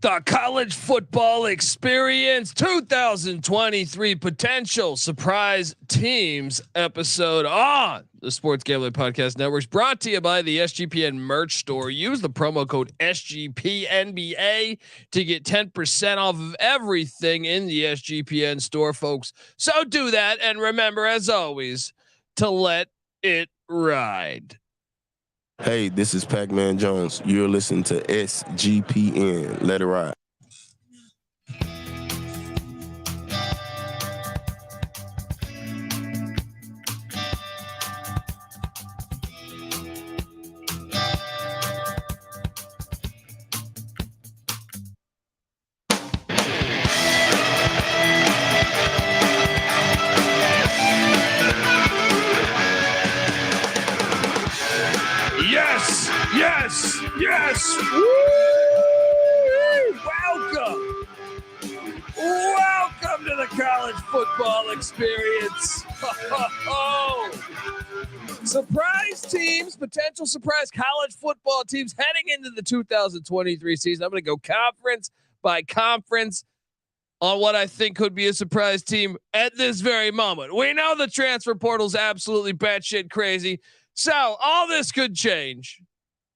The college football experience 2023 potential surprise teams episode on the Sports Gambling Podcast Network, brought to you by the SGPN merch store. Use the promo code SGPNBA to get 10% off of everything in the SGPN store, folks. So do that. And remember, as always, to let it ride. Hey, this is Pac-Man Jones. You're listening to SGPN. Let it ride. Yes. Welcome to the college football experience. Surprise teams, potential surprise college football teams heading into the 2023 season. I'm going to go conference by conference on what I think could be a surprise team at this very moment. We know the transfer portal is absolutely batshit crazy, so all this could change.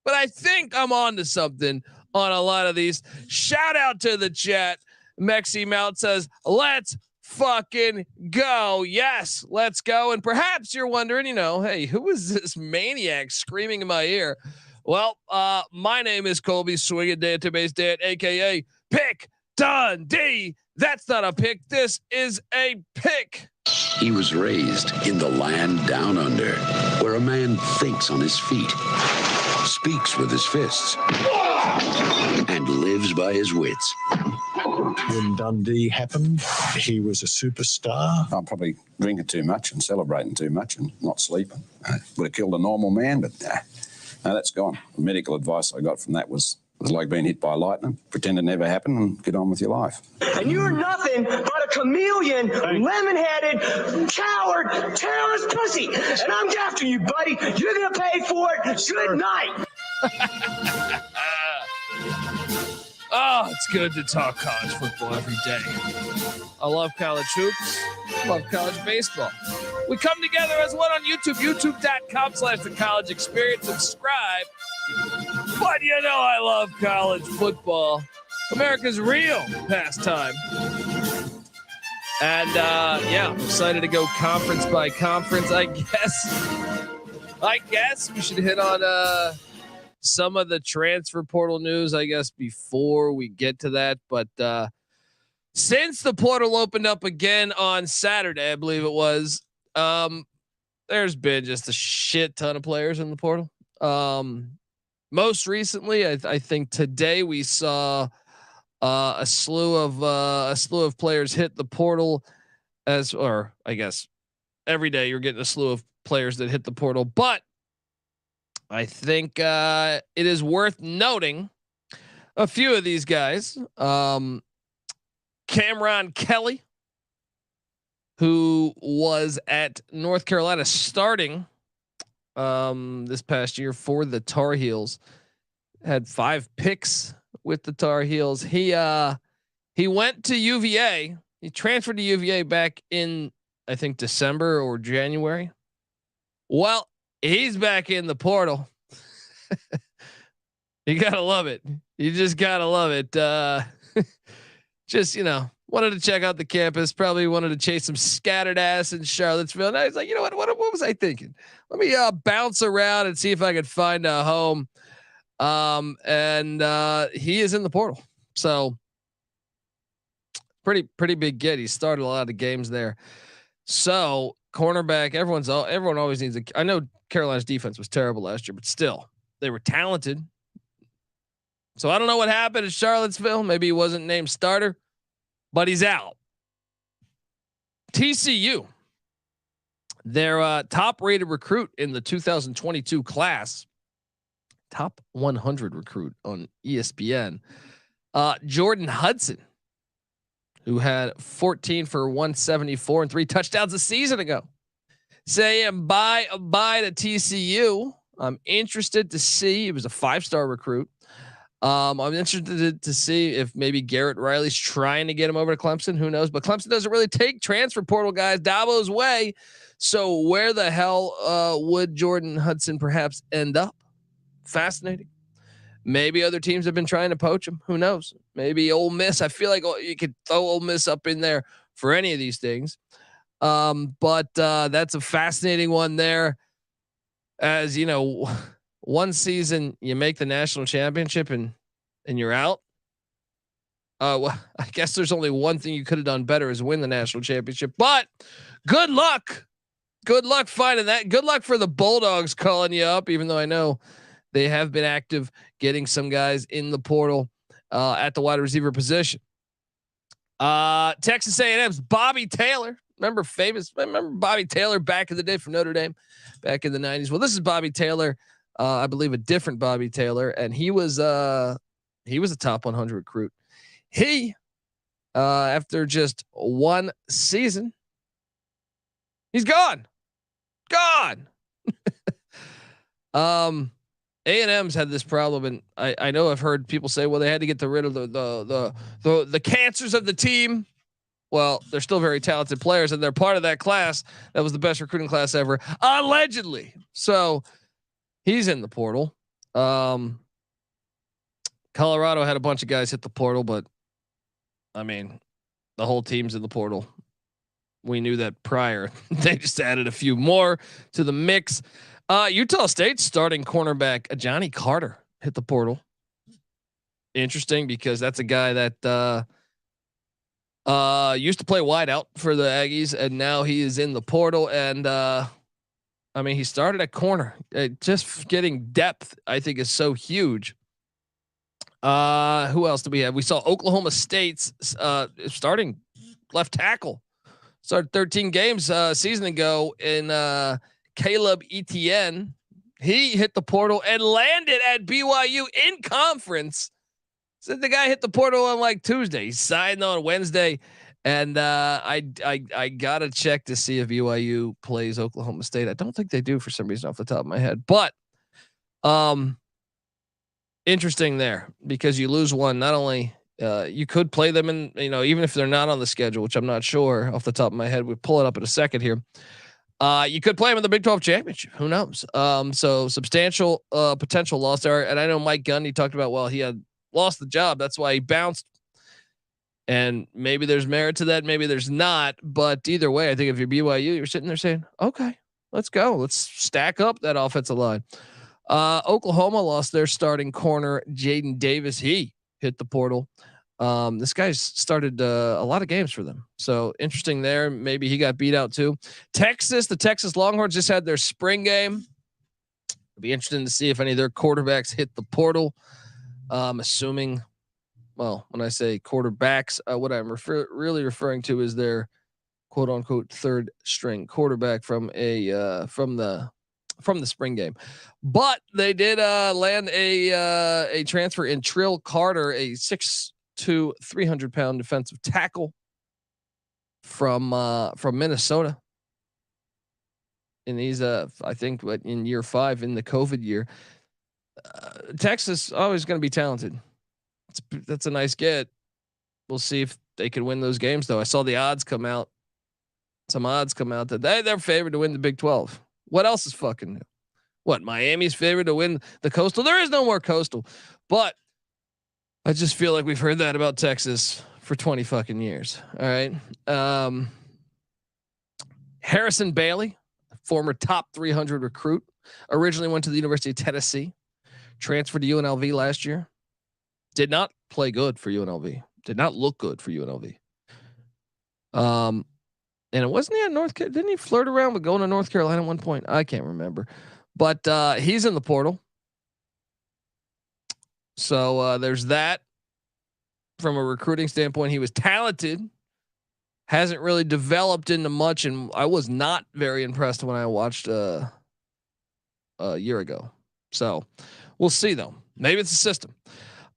But I think I'm on to something on a lot of these. Shout out to the chat. Mexi Mount says, let's fucking go. Yes, let's go. And perhaps you're wondering, hey, who is this maniac screaming in my ear? Well, my name is Colby Swinging Database Dad, aka Pick Dundee. That's not a pick. This is a pick. He was raised in the land down under, where a man thinks on his feet, speaks with his fists, and lives by his wits. When Dundee happened, he was a superstar. I'm probably drinking too much and celebrating too much and not sleeping. Would have killed a normal man, but no, that's gone. The medical advice I got from that was like being hit by lightning. Pretend it never happened and get on with your life. And you're nothing but a chameleon, lemon-headed, coward, terrorist pussy. And I'm after you, buddy. You're going to pay for it. Good night. Oh, it's good to talk college football every day. I love college hoops. Love college baseball. We come together as one on YouTube, youtube.com/the college experience. Subscribe. But I love college football. America's real pastime. And I'm excited to go conference by conference. I guess we should hit on some of the transfer portal news, before we get to that. But since the portal opened up again on Saturday, I believe it was, there's been just a shit ton of players in the portal. Most recently, I think today we saw a slew of players hit the portal, every day you're getting a slew of players that hit the portal. But I think it is worth noting a few of these guys. Cameron Kelly, who was at North Carolina starting this past year for the Tar Heels, had 5 picks with the Tar Heels. He went to UVA. He transferred to UVA back in, I think, December or January. Well, he's back in the portal. You gotta love it. You just gotta love it. Just, wanted to check out the campus, probably wanted to chase some scattered ass in Charlottesville. And I was like, what was I thinking? Let me bounce around and see if I could find a home. And he is in the portal. So pretty big get. He started a lot of games there. So cornerback, everyone always needs I know Carolina's defense was terrible last year, but still they were talented. So I don't know what happened at Charlottesville. Maybe he wasn't named starter, but he's out. TCU, their top rated recruit in the 2022 class, top 100 recruit on ESPN, Jordan Hudson, who had 14 for 174 and 3 touchdowns a season ago. Saying bye to TCU. I'm interested to see. He was a 5-star recruit. I'm interested to see if maybe Garrett Riley's trying to get him over to Clemson. Who knows? But Clemson doesn't really take transfer portal guys Dabo's way. So where the hell would Jordan Hudson perhaps end up? Fascinating. Maybe other teams have been trying to poach him. Who knows? Maybe Ole Miss. I feel like you could throw Ole Miss up in there for any of these things. But that's a fascinating one there. As you know, one season you make the national championship and you're out. Well, I guess there's only one thing you could have done better is win the national championship. But good luck. Good luck finding that. Good luck for the Bulldogs calling you up, even though I know they have been active getting some guys in the portal at the wide receiver position. Texas A&M's Bobby Taylor. Remember Bobby Taylor back in the day from Notre Dame back in the 90s. Well, this is Bobby Taylor. I believe a different Bobby Taylor. And he was a top 100 recruit. He, after just one season, he's gone. A&M's had this problem, and I know I've heard people say, well, they had to get rid of the cancers of the team. Well, they're still very talented players, and they're part of that class that was the best recruiting class ever, allegedly. So he's in the portal. Colorado had a bunch of guys hit the portal, but I mean, the whole team's in the portal. We knew that prior. They just added a few more to the mix. Utah State starting cornerback Johnny Carter hit the portal. Interesting because that's a guy that used to play wide out for the Aggies, and now he is in the portal. And I mean, he started at corner. Just getting depth, I think, is so huge. Who else do we have? We saw Oklahoma State's starting left tackle. Started 13 games season ago in Caleb Etienne. He hit the portal and landed at BYU in conference. So the guy hit the portal on like Tuesday. He signed on Wednesday, and I gotta check to see if BYU plays Oklahoma State. I don't think they do for some reason off the top of my head, but interesting there because you lose one. Not only you could play them in, even if they're not on the schedule, which I'm not sure off the top of my head. We'll pull it up in a second here. You could play him in the Big 12 championship. Who knows? So substantial potential loss there. And I know Mike Gundy talked about, well, he had lost the job. That's why he bounced. And maybe there's merit to that. Maybe there's not. But either way, I think if you're BYU, you're sitting there saying, okay, let's go. Let's stack up that offensive line. Oklahoma lost their starting corner, Jaden Davis. He hit the portal. This guy's started a lot of games for them. So interesting there. Maybe he got beat out too. The Texas Longhorns just had their spring game. It'll be interesting to see if any of their quarterbacks hit the portal. Assuming, well, when I say quarterbacks, what I'm really referring to is their quote unquote third string quarterback from the spring game. But they did land a transfer in Trill Carter, a 6'2", 300-pound defensive tackle from Minnesota. And he's I think in year 5 in the COVID year. Texas always going to be talented. That's a nice get. We'll see if they can win those games though. I saw the odds come out. Some odds come out that they're favored to win the Big 12. What else is fucking new? What, Miami's favored to win the Coastal? There is no more Coastal. But I just feel like we've heard that about Texas for 20 fucking years. All right. Harrison Bailey, former top 300 recruit, originally went to the University of Tennessee, transferred to UNLV last year. Did not play good for UNLV. Did not look good for UNLV. And it wasn't he at North Carolina? Didn't he flirt around with going to North Carolina at one point? I can't remember. But he's in the portal. So there's that. From a recruiting standpoint, he was talented. Hasn't really developed into much, and I was not very impressed when I watched a year ago. So we'll see though. Maybe it's a system.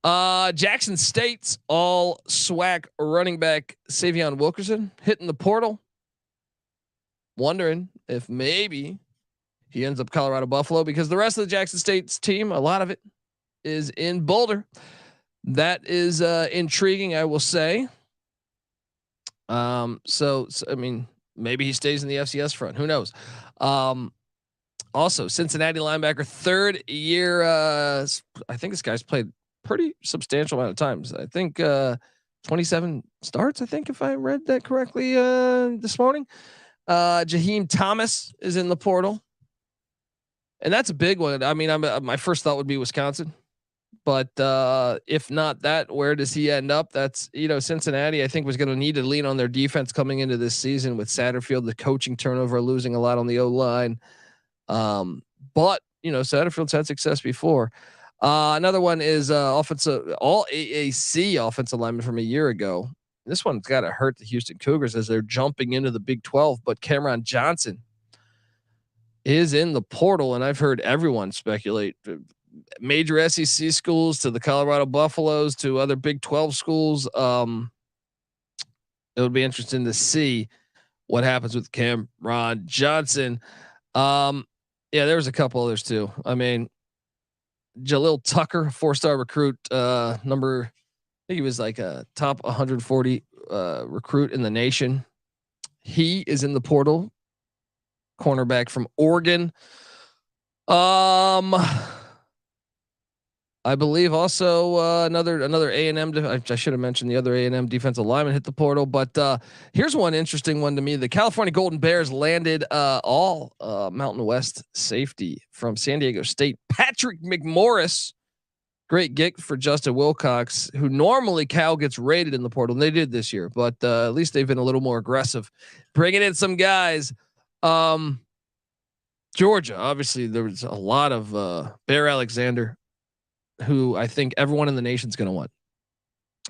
Jackson State's all SWAC running back Savion Wilkerson hitting the portal. Wondering if maybe he ends up Colorado Buffalo, because the rest of the Jackson State's team, a lot of it is in Boulder. That is intriguing, I will say. So I mean, maybe he stays in the FCS front. Who knows? Also, Cincinnati linebacker, third year. I think this guy's played pretty substantial amount of times. I think 27 starts. I think if I read that correctly this morning. Jaheim Thomas is in the portal, and that's a big one. I mean, my first thought would be Wisconsin, but if not that, where does he end up? That's, Cincinnati, I think, was going to need to lean on their defense coming into this season with Satterfield, the coaching turnover, losing a lot on the O line. But Satterfield's had success before. Another one is offensive, all AAC offensive lineman from a year ago. This one's got to hurt the Houston Cougars as they're jumping into the Big 12. But Cameron Johnson is in the portal, and I've heard everyone speculate. Major SEC schools to the Colorado Buffaloes to other Big 12 schools. It would be interesting to see what happens with Cameron Johnson. Yeah, there was a couple others too. I mean, Jalil Tucker, 4-star recruit, I think he was like a top 140 recruit in the nation. He is in the portal. Cornerback from Oregon. I believe also another A&M. I should have mentioned the other A&M defensive lineman hit the portal, but here's one interesting one to me. The California Golden Bears landed all Mountain West safety from San Diego State, Patrick McMorris. Great gig for Justin Wilcox, who normally Cal gets rated in the portal, and they did this year, but at least they've been a little more aggressive, bringing in some guys. Georgia, obviously, there was a lot of Bear Alexander, who I think everyone in the nation's going to want.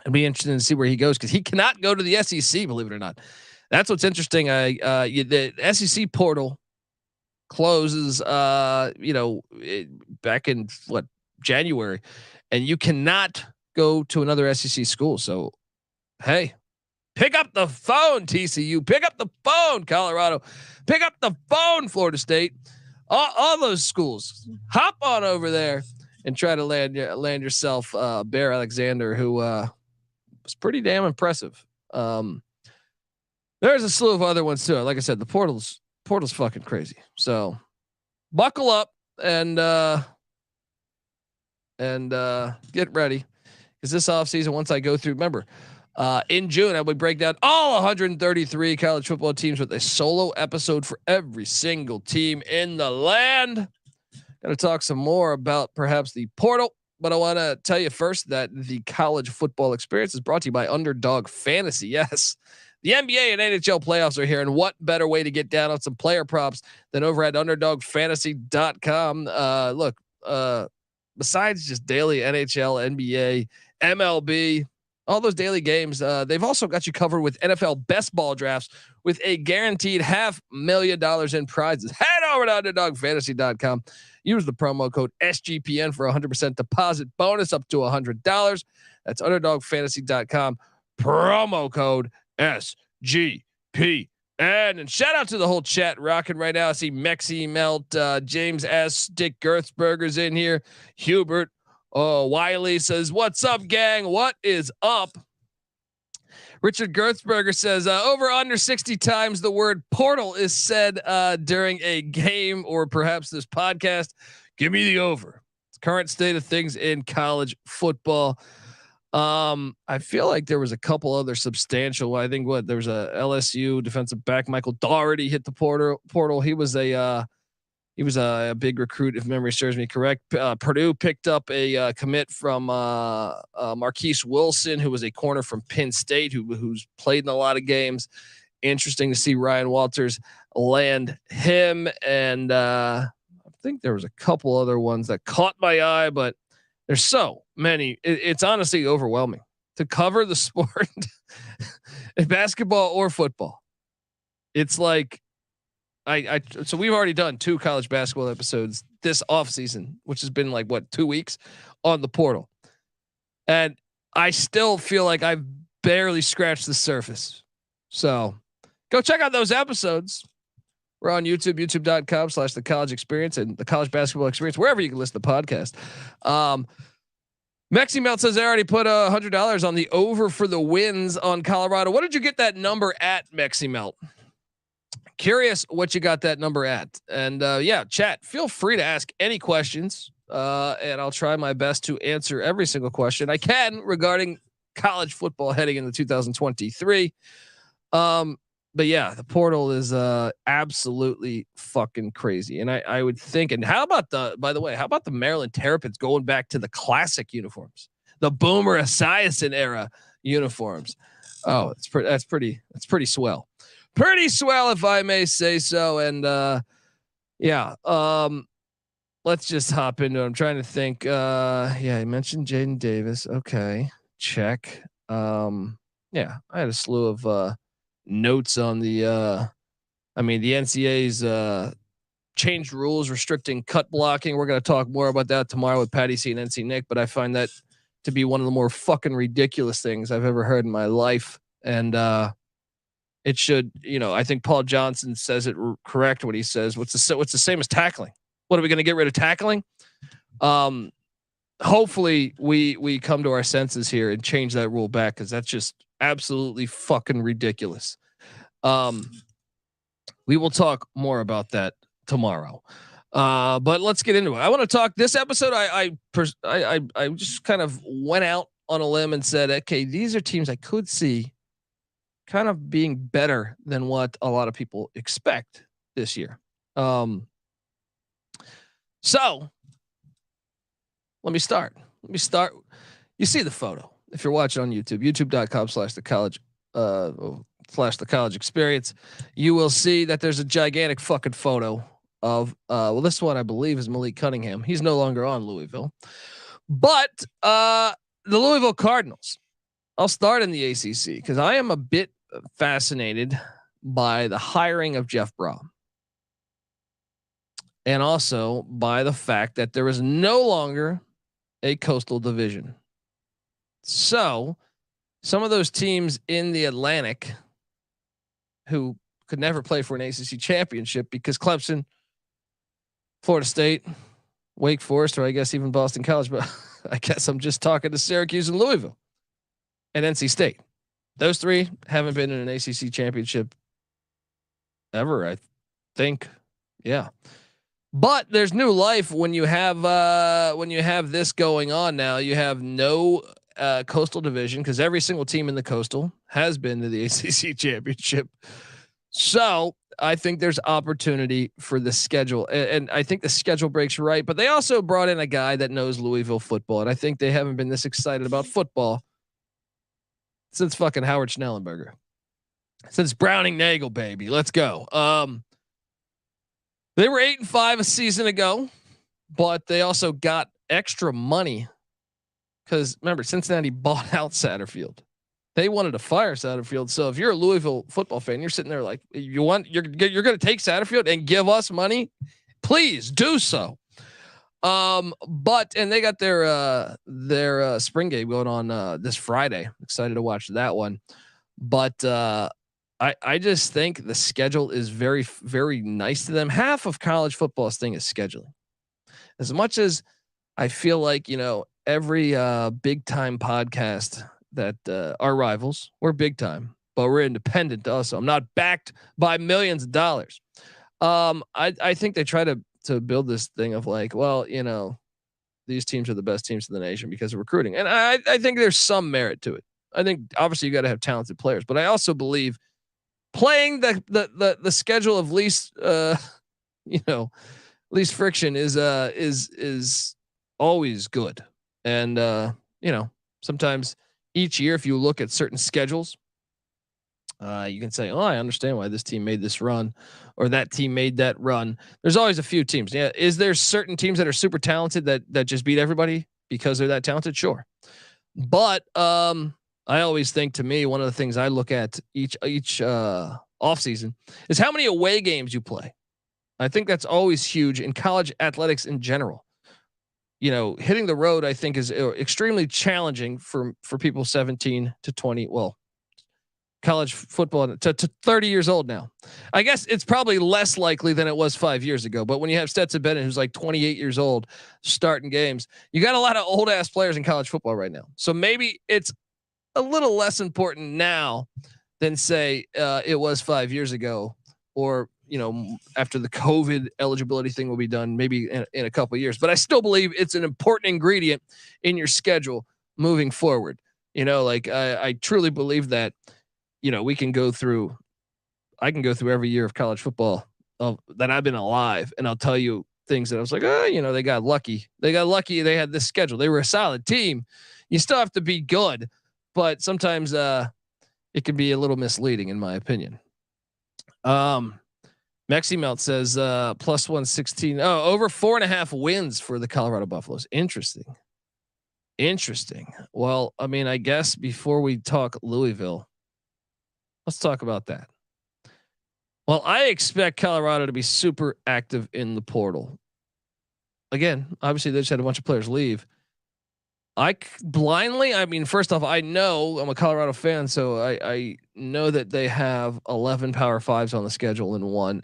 It'll be interesting to see where he goes because he cannot go to the SEC, believe it or not. That's what's interesting. The SEC portal closes, back in January, and you cannot go to another SEC school. So, hey, pick up the phone, TCU. Pick up the phone, Colorado. Pick up the phone, Florida State. All those schools. Hop on over there and try to land yourself Bear Alexander, who was pretty damn impressive. There's a slew of other ones too. Like I said, the portal's fucking crazy. So buckle up and get ready, because this offseason, once I go through, remember, in June, I would break down all 133 college football teams with a solo episode for every single team in the land. Going to talk some more about perhaps the portal, but I want to tell you first that the college football experience is brought to you by Underdog Fantasy. Yes, the NBA and NHL playoffs are here, and what better way to get down on some player props than over at UnderdogFantasy.com. Besides just daily NHL, NBA, MLB, all those daily games, they've also got you covered with NFL best ball drafts with a guaranteed $500,000 in prizes. Head over to UnderdogFantasy.com. Use the promo code SGPN for 100% deposit bonus up to $100. That's UnderdogFantasy.com. Promo code SGPN. And shout out to the whole chat rocking right now. I see Mexi Melt, James S. Dick Gertzberger's in here. Hubert Wiley says, "What's up, gang? What is up?" Richard Gertzberger says, over under 60 times the word portal is said during a game or perhaps this podcast. Give me the over. It's current state of things in college football. I feel like there was a couple other substantial. I think there was a LSU defensive back, Michael Dougherty, hit the portal. He was a big recruit, if memory serves me correct. Purdue picked up a commit from Marquise Wilson, who was a corner from Penn State, who's played in a lot of games. Interesting to see Ryan Walters land him, and I think there was a couple other ones that caught my eye, but there's so many. It's honestly overwhelming to cover the sport in basketball or football. It's like so we've already done 2 college basketball episodes this off season, which has been like 2 weeks on the portal. And I still feel like I've barely scratched the surface. So go check out those episodes. We're on YouTube, youtube.com/the college experience and the college basketball experience, wherever you can listen to the podcast. Mexi Melt says they already put $100 on the over for the wins on Colorado. What did you get that number at, Mexi Melt? Curious what you got that number at. And yeah, chat, feel free to ask any questions. And I'll try my best to answer every single question I can regarding college football heading into 2023. But yeah, the portal is absolutely fucking crazy. And I would think, and how about by the way, how about the Maryland Terrapins going back to the classic uniforms, the Boomer Esiason era uniforms? Oh, that's pretty swell. Pretty swell, if I may say so. And yeah, let's just hop into it. I'm trying to think. Yeah, I mentioned Jaden Davis. Okay, check. Yeah, I had a slew of notes on the the NCAA's changed rules restricting cut blocking. We're going to talk more about that tomorrow with Patty C and NC Nick, but I find that to be one of the more fucking ridiculous things I've ever heard in my life. And it should, I think Paul Johnson says it correct when he says what's the same as tackling. What are we going to get rid of tackling? Hopefully we come to our senses here and change that rule back, because that's just absolutely fucking ridiculous. We will talk more about that tomorrow. But let's get into it. I want to talk this episode. I just kind of went out on a limb and said, okay, these are teams I could see kind of being better than what a lot of people expect this year. So let me start. You see the photo if you're watching on YouTube, youtube.com/the college experience. You will see that there's a gigantic fucking photo of, this one I believe is Malik Cunningham. He's no longer on Louisville, but the Louisville Cardinals. I'll start in the ACC because I am a bit fascinated by the hiring of Jeff Brohm, and also by the fact that there is no longer a coastal division. So some of those teams in the Atlantic who could never play for an ACC championship because Clemson, Florida State, Wake Forest, or I guess even Boston College, but I guess I'm just talking to Syracuse and Louisville and NC State. Those three haven't been in an ACC championship ever, I think. Yeah. But there's new life when you have this going on now. You have no coastal division because every single team in the coastal has been to the ACC championship. So I think there's opportunity for the schedule, and I think the schedule breaks right. But they also brought in a guy that knows Louisville football, and I think they haven't been this excited about football since fucking Howard Schnellenberger, since Browning Nagel, baby. Let's go. They were 8-5 a season ago, but they also got extra money because remember, Cincinnati bought out Satterfield. They wanted to fire Satterfield. So if you're a Louisville football fan, you're sitting there like, you're going to take Satterfield and give us money, please do so. But they got their spring game going on this Friday. Excited to watch that one. But I just think the schedule is very, very nice to them. Half of college football's thing is scheduling. As much as I feel like, every big time podcast that our rivals, we're big time, but we're independent also. I'm not backed by millions of dollars. I think they try to build this thing of like, well, these teams are the best teams in the nation because of recruiting. And I think there's some merit to it. I think obviously you got to have talented players, but I also believe playing the schedule of least least friction is always good. And sometimes each year, if you look at certain schedules, you can say, oh, I understand why this team made this run or that team made that run. There's always a few teams. Yeah. Is there certain teams that are super talented that just beat everybody because they're that talented? Sure. But I always think, to me, one of the things I look at each offseason is how many away games you play. I think that's always huge in college athletics in general. Hitting the road, I think, is extremely challenging for people 17 to 20. Well, college football to 30 years old now. I guess it's probably less likely than it was 5 years ago. But when you have Stetson Bennett, who's like 28 years old, starting games, you got a lot of old ass players in college football right now. So maybe it's a little less important now than say it was 5 years ago, or after the COVID eligibility thing will be done, maybe in a couple of years. But I still believe it's an important ingredient in your schedule moving forward. I truly believe that. I can go through every year of college football that I've been alive, and I'll tell you things that I was like, they got lucky. They They had this schedule. They were a solid team. You still have to be good, but sometimes it can be a little misleading, in my opinion. Mexi Melt says plus 116. Oh, over 4.5 wins for the Colorado Buffaloes. Interesting. Well, I mean, I guess before we talk Louisville, let's talk about that. Well, I expect Colorado to be super active in the portal. Again, obviously they just had a bunch of players leave. First off, I know I'm a Colorado fan, so I know that they have 11 Power Fives on the schedule in one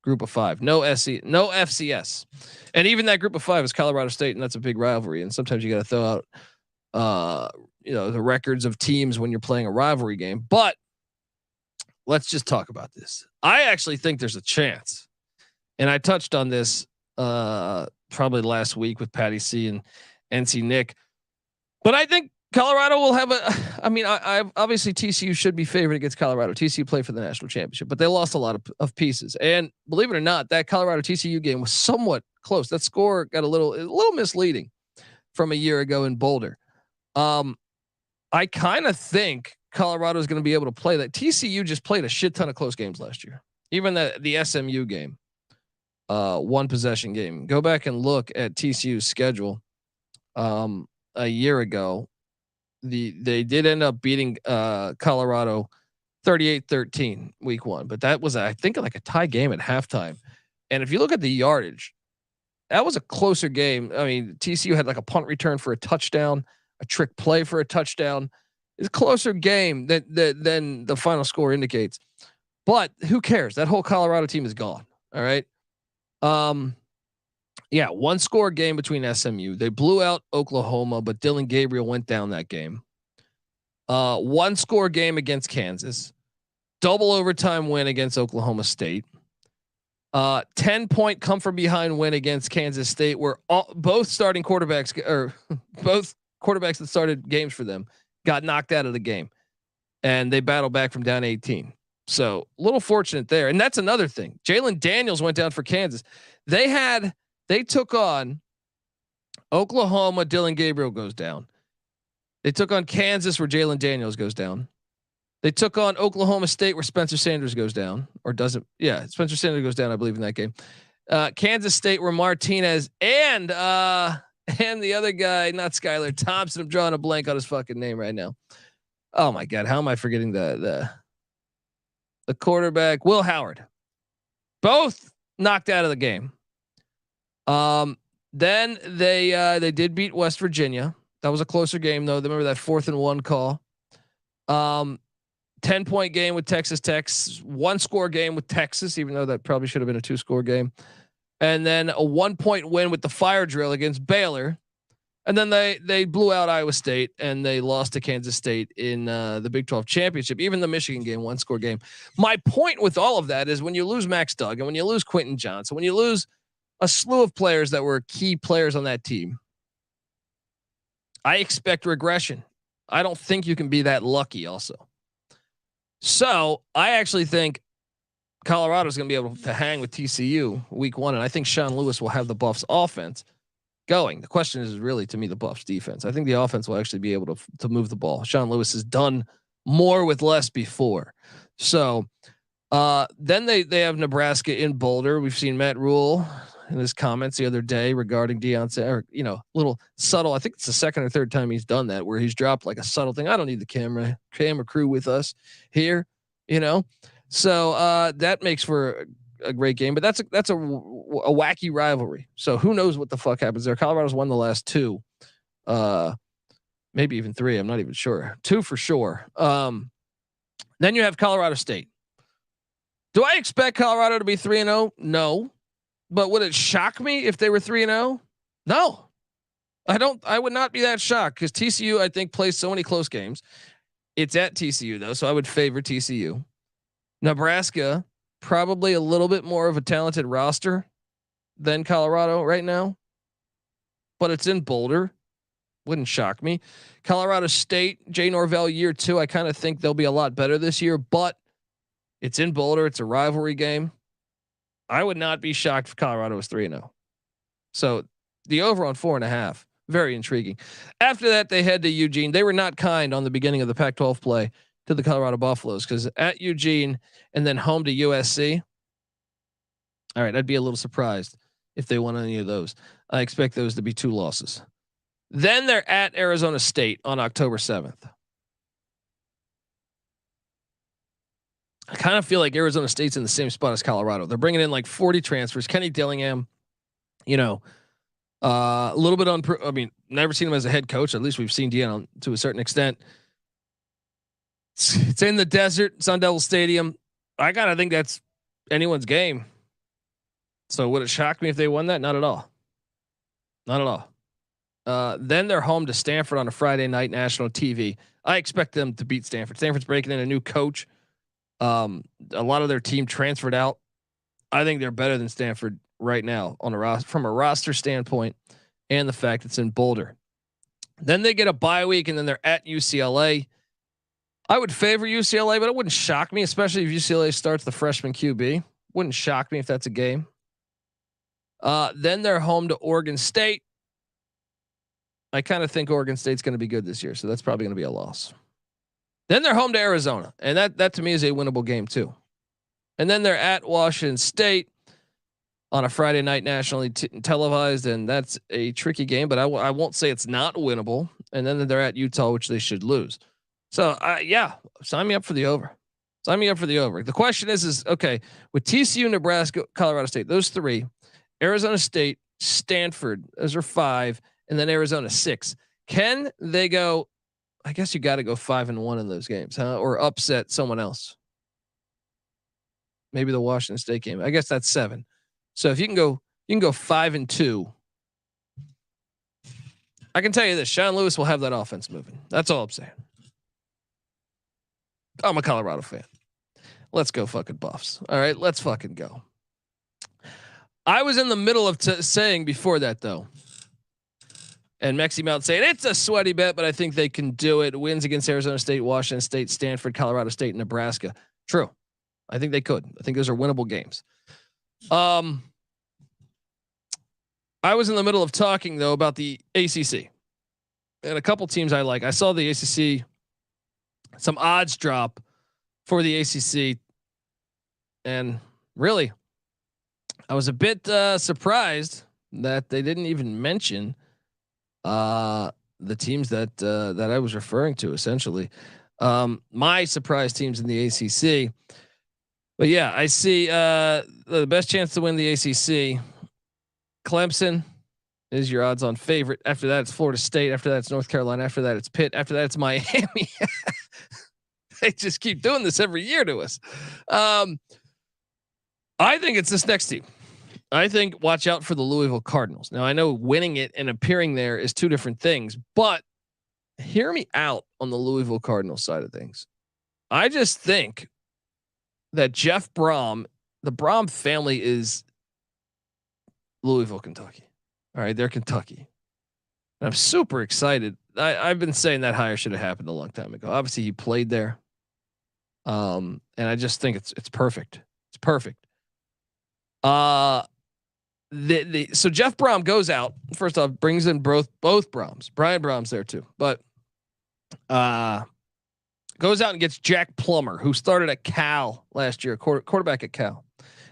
group of 5. No FCS, and even that group of 5 is Colorado State, and that's a big rivalry. And sometimes you got to throw out, the records of teams when you're playing a rivalry game. But let's just talk about this. I actually think there's a chance, and I touched on this probably last week with Patty C and NC Nick, but I think Colorado will have I obviously TCU should be favored against Colorado. TCU played for the national championship, but they lost a lot of pieces. And believe it or not, that Colorado TCU game was somewhat close. That score got a little misleading from a year ago in Boulder. I kind of think Colorado is going to be able to play that. TCU just played a shit ton of close games last year. Even the SMU game, one possession game. Go back and look at TCU's schedule. A year ago, they did end up beating Colorado 38-13 week 1, but that was I think like a tie game at halftime. And if you look at the yardage, that was a closer game. I mean, TCU had like a punt return for a touchdown, a trick play for a touchdown. It's a closer game than the final score indicates. But who cares? That whole Colorado team is gone. All right. Yeah, 1-score game between SMU. They blew out Oklahoma, but Dillon Gabriel went down that game. 1-score game against Kansas. Double overtime win against Oklahoma State. 10-point come from behind win against Kansas State, where both starting quarterbacks, or both quarterbacks that started games for them, got knocked out of the game, and they battled back from down 18. So a little fortunate there. And that's another thing. Jalen Daniels went down for Kansas. They took on Oklahoma. Dillon Gabriel goes down. They took on Kansas, where Jalen Daniels goes down. They took on Oklahoma State, where Spencer Sanders goes down, or doesn't. Yeah, Spencer Sanders goes down, I believe, in that game. Kansas State, where Martinez and the other guy, not Skylar Thompson. I'm drawing a blank on his fucking name right now. Oh my God, how am I forgetting the quarterback? Will Howard. Both knocked out of the game. Then they did beat West Virginia. That was a closer game though. Remember that 4th and 1 call. 10-point game with Texas Tech, 1-score game with Texas, even though that probably should have been a 2-score game. And then a 1-point win with the fire drill against Baylor. And then they blew out Iowa State, and they lost to Kansas State in the Big 12 championship. Even the Michigan game, 1-score game. My point with all of that is when you lose Max Duggan, and when you lose Quentin Johnson, when you lose a slew of players that were key players on that team, I expect regression. I don't think you can be that lucky also. So I actually think Colorado is going to be able to hang with TCU week 1. And I think Sean Lewis will have the Buffs offense going. The question is really, to me, the Buffs defense. I think the offense will actually be able to move the ball. Sean Lewis has done more with less before. So then they have Nebraska in Boulder. We've seen Matt Rule in his comments the other day regarding Deion Sanders, little subtle. I think it's the 2nd or 3rd time he's done that, where he's dropped like a subtle thing. I don't need the camera crew with us here, So that makes for a great game, but that's a wacky rivalry. So who knows what the fuck happens there? Colorado's won the last 2, maybe even 3. I'm not even sure. 2 for sure. Then you have Colorado State. Do I expect Colorado to be 3-0? No. But would it shock me if they were 3-0? No. I would not be that shocked because TCU, I think, plays so many close games. It's at TCU though, so I would favor TCU. Nebraska, probably a little bit more of a talented roster than Colorado right now, but it's in Boulder. Wouldn't shock me. Colorado State, Jay Norvell year 2. I kind of think they'll be a lot better this year, but it's in Boulder. It's a rivalry game. I would not be shocked if Colorado was 3-0. So the over on 4.5, very intriguing. After that, they head to Eugene. They were not kind on the beginning of the Pac-12 play to the Colorado Buffaloes because at Eugene and then home to USC. All right, I'd be a little surprised if they won any of those. I expect those to be 2 losses. Then they're at Arizona State on October 7th. I kind of feel like Arizona State's in the same spot as Colorado. They're bringing in like 40 transfers. Kenny Dillingham, a little bit never seen him as a head coach. At least we've seen Deion to a certain extent. It's in the desert, Sun Devil Stadium. I gotta think that's anyone's game. So would it shock me if they won that? Not at all. Not at all. Then they're home to Stanford on a Friday night, national TV. I expect them to beat Stanford. Stanford's breaking in a new coach. A lot of their team transferred out. I think they're better than Stanford right now on a roster from a roster standpoint, and the fact it's in Boulder. Then they get a bye week, and then they're at UCLA. I would favor UCLA, but it wouldn't shock me, especially if UCLA starts the freshman QB. Wouldn't shock me if that's a game. Then they're home to Oregon State. I kind of think Oregon State's going to be good this year, so that's probably going to be a loss. Then they're home to Arizona, and that to me is a winnable game too. And then they're at Washington State on a Friday night, nationally televised, and that's a tricky game, but I won't say it's not winnable. And then they're at Utah, which they should lose. So sign me up for the over. Sign me up for the over. The question is okay, with TCU, Nebraska, Colorado State, those 3, Arizona State, Stanford, those are 5, and then Arizona 6. Can they go? I guess you got to go 5-1 in those games, huh? Or upset someone else. Maybe the Washington State game. I guess that's 7. So if you can go 5-2. I can tell you this: Sean Lewis will have that offense moving. That's all I'm saying. I'm a Colorado fan. Let's go fucking Buffs. All right, let's fucking go. I was in the middle of saying before that though. And Mexi Mount saying it's a sweaty bet, but I think they can do it. Wins against Arizona State, Washington State, Stanford, Colorado State, Nebraska. True. I think they could. I think those are winnable games. I was in the middle of talking though about the ACC and a couple teams I like. I saw the ACC, some odds drop for the ACC, and really, I was a bit surprised that they didn't even mention the teams that I was referring to. Essentially, my surprise teams in the ACC. But yeah, I see the best chance to win the ACC. Clemson is your odds on favorite. After that, it's Florida State. After that, it's North Carolina. After that, it's Pitt. After that, it's Miami. They just keep doing this every year to us. I think it's this next team. I think watch out for the Louisville Cardinals. Now I know winning it and appearing there is 2 different things, but hear me out on the Louisville Cardinals side of things. I just think that Jeff Brohm, the Brohm family is Louisville, Kentucky. All right, they're Kentucky. And I'm super excited. I've been saying that hire should have happened a long time ago. Obviously, he played there, and I just think it's perfect. It's perfect. So Jeff Brohm goes out. First off, brings in both Brohms. Brian Brohm's there too, but goes out and gets Jack Plummer, who started at Cal last year, quarterback at Cal.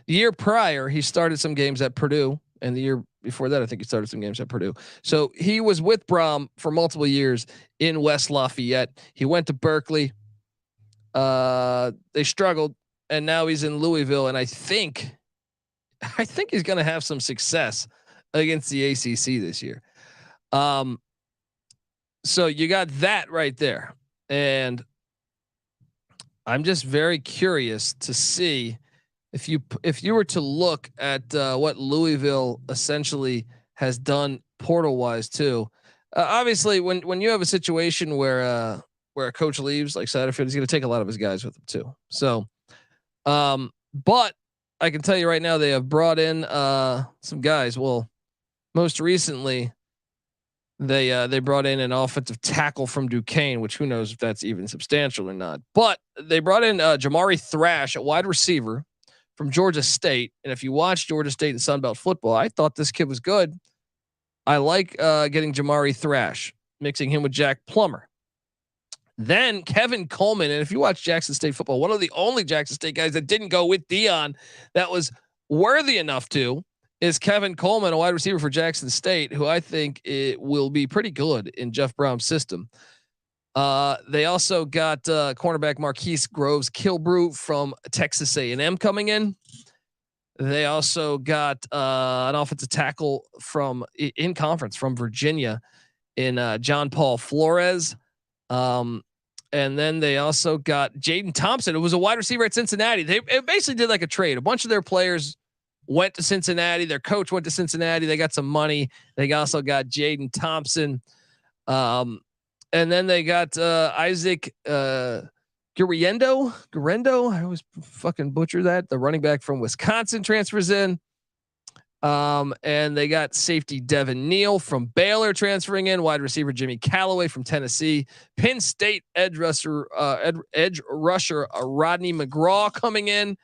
The year prior, he started some games at Purdue, and the year before that, I think he started some games at Purdue. So he was with Brohm for multiple years in West Lafayette. He went to Berkeley. They struggled, and now he's in Louisville, and I think he's going to have some success against the ACC this year. So you got that right there. And I'm just very curious to see if you were to look at what Louisville essentially has done portal wise too. Obviously, when you have a situation where a coach leaves like Satterfield, he's going to take a lot of his guys with him too. So, but I can tell you right now, they have brought in some guys. Well, most recently, they brought in an offensive tackle from Duquesne, which who knows if that's even substantial or not. But they brought in Jamari Thrash at wide receiver from Georgia State. And if you watch Georgia State and Sunbelt football, I thought this kid was good. I like getting Jamari Thrash, mixing him with Jack Plummer. Then Kevin Coleman, and if you watch Jackson State football, one of the only Jackson State guys that didn't go with Deion that was worthy enough to is Kevin Coleman, a wide receiver for Jackson State, who I think it will be pretty good in Jeff Brohm's system. They also got cornerback Marquise Groves Kilbrew from Texas A&M coming in. They also got an offensive tackle from in conference from Virginia in John Paul Flores. And then they also got Jaden Thompson, who was a wide receiver at Cincinnati. They basically did like a trade. A bunch of their players went to Cincinnati. Their coach went to Cincinnati. They got some money. They also got Jaden Thompson. And then they got Isaac Guerrendo. I always fucking butcher that. The running back from Wisconsin transfers in. And they got safety Devin Neal from Baylor transferring in, wide receiver Jimmy Callaway from Tennessee, Penn State edge rusher Rodney McGraw coming in,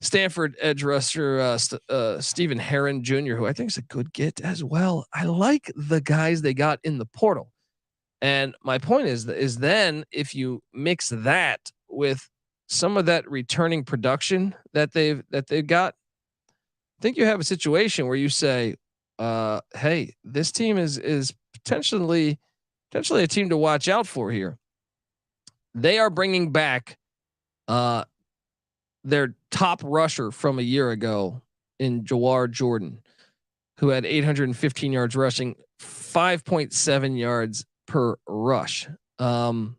Stanford edge rusher Stephen Herron Jr., who I think is a good get as well. I like the guys they got in the portal. And my point is then if you mix that with some of that returning production that they've got, I think you have a situation where you say, hey, this team is potentially a team to watch out for here. They are bringing back their top rusher from a year ago in Jawar Jordan, who had 815 yards rushing, 5.7 yards per rush. That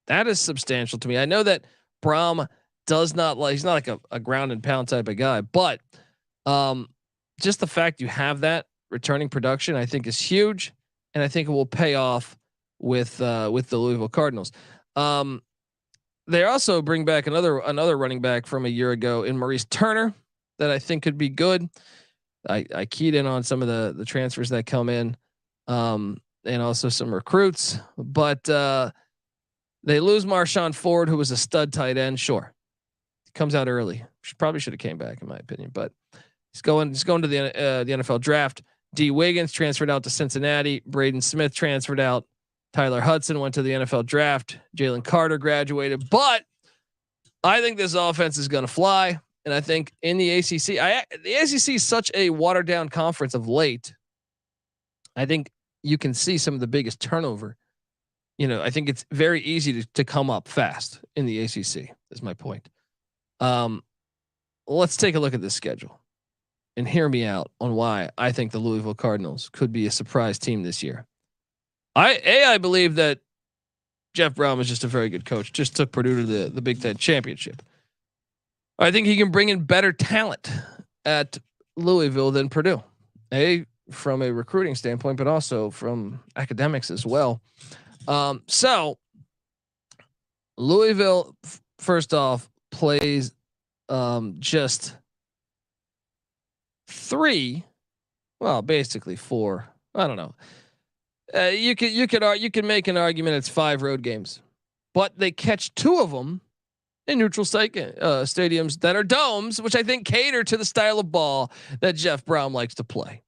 is substantial to me. I know that Brohm does not like, he's not like a ground and pound type of guy, but just the fact you have that returning production, I think is huge. And I think it will pay off with the Louisville Cardinals. They also bring back another running back from a year ago in Maurice Turner that I think could be good. I keyed in on some of the transfers that come in, and also some recruits, but they lose Marshawn Ford, who was a stud tight end. Sure. He comes out early. Probably should have came back in my opinion, but he's going to the NFL draft. D Wiggins transferred out to Cincinnati. Braden Smith transferred out. Tyler Hudson went to the NFL draft. Jalen Carter graduated, but I think this offense is going to fly. And I think in the ACC, the ACC is such a watered down conference of late. I think you can see some of the biggest turnover. You know, I think it's very easy to come up fast in the ACC is my point. Let's take a look at this schedule and hear me out on why I think the Louisville Cardinals could be a surprise team this year. I believe that Jeff Brohm is just a very good coach. Just took Purdue to the Big Ten championship. I think he can bring in better talent at Louisville than Purdue. From a recruiting standpoint, but also from academics as well. So Louisville, first off, plays just basically 4. I don't know. You can make an argument it's 5 road games, but they catch 2 of them in neutral stadiums that are domes, which I think cater to the style of ball that Jeff Brohm likes to play.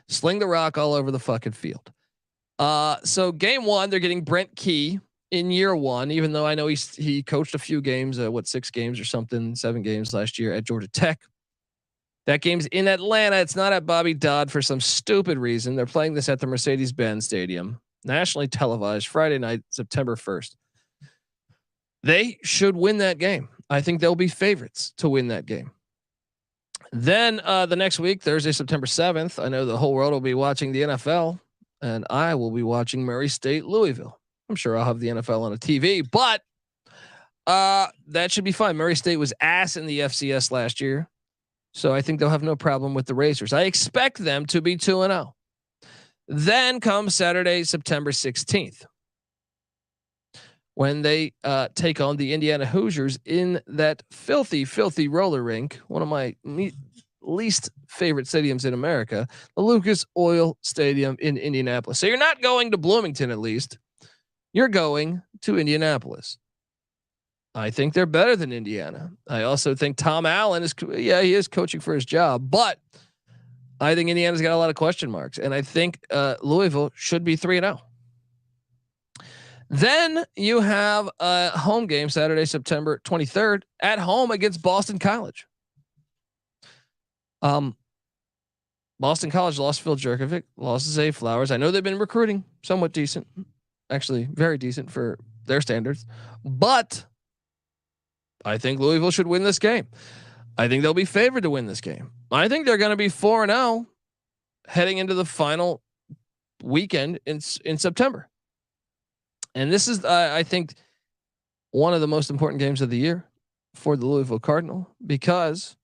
Sling the rock all over the fucking field. So game 1, they're getting Brent Key in year 1, even though I know he coached a few games, 6 games or something, 7 games last year at Georgia Tech. That game's in Atlanta. It's not at Bobby Dodd for some stupid reason. They're playing this at the Mercedes-Benz Stadium, nationally televised, Friday night, September 1st. They should win that game. I think they'll be favorites to win that game. Then the next week, Thursday, September 7th, I know the whole world will be watching the NFL, and I will be watching Murray State, Louisville. I'm sure I'll have the NFL on a TV, but That should be fine. Murray State was ass in the FCS last year, so I think they'll have no problem with the Racers. I expect them to be 2-0. Then comes Saturday, September 16th, when they take on the Indiana Hoosiers in that filthy, filthy roller rink, one of my least favorite stadiums in America, the Lucas Oil Stadium in Indianapolis. So you're not going to Bloomington, at least. You're going to Indianapolis. I think they're better than Indiana. I also think Tom Allen he is coaching for his job, but I think Indiana's got a lot of question marks, and I think Louisville should be 3-0. Then you have a home game Saturday, September 23rd at home against Boston College. Boston College lost Phil Jerkovic, lost Zay Flowers. I know they've been recruiting somewhat decent, actually very decent for their standards, but I think Louisville should win this game. I think they'll be favored to win this game. I think they're going to be 4-0 heading into the final weekend in September. And this is, I think, one of the most important games of the year for the Louisville Cardinal, because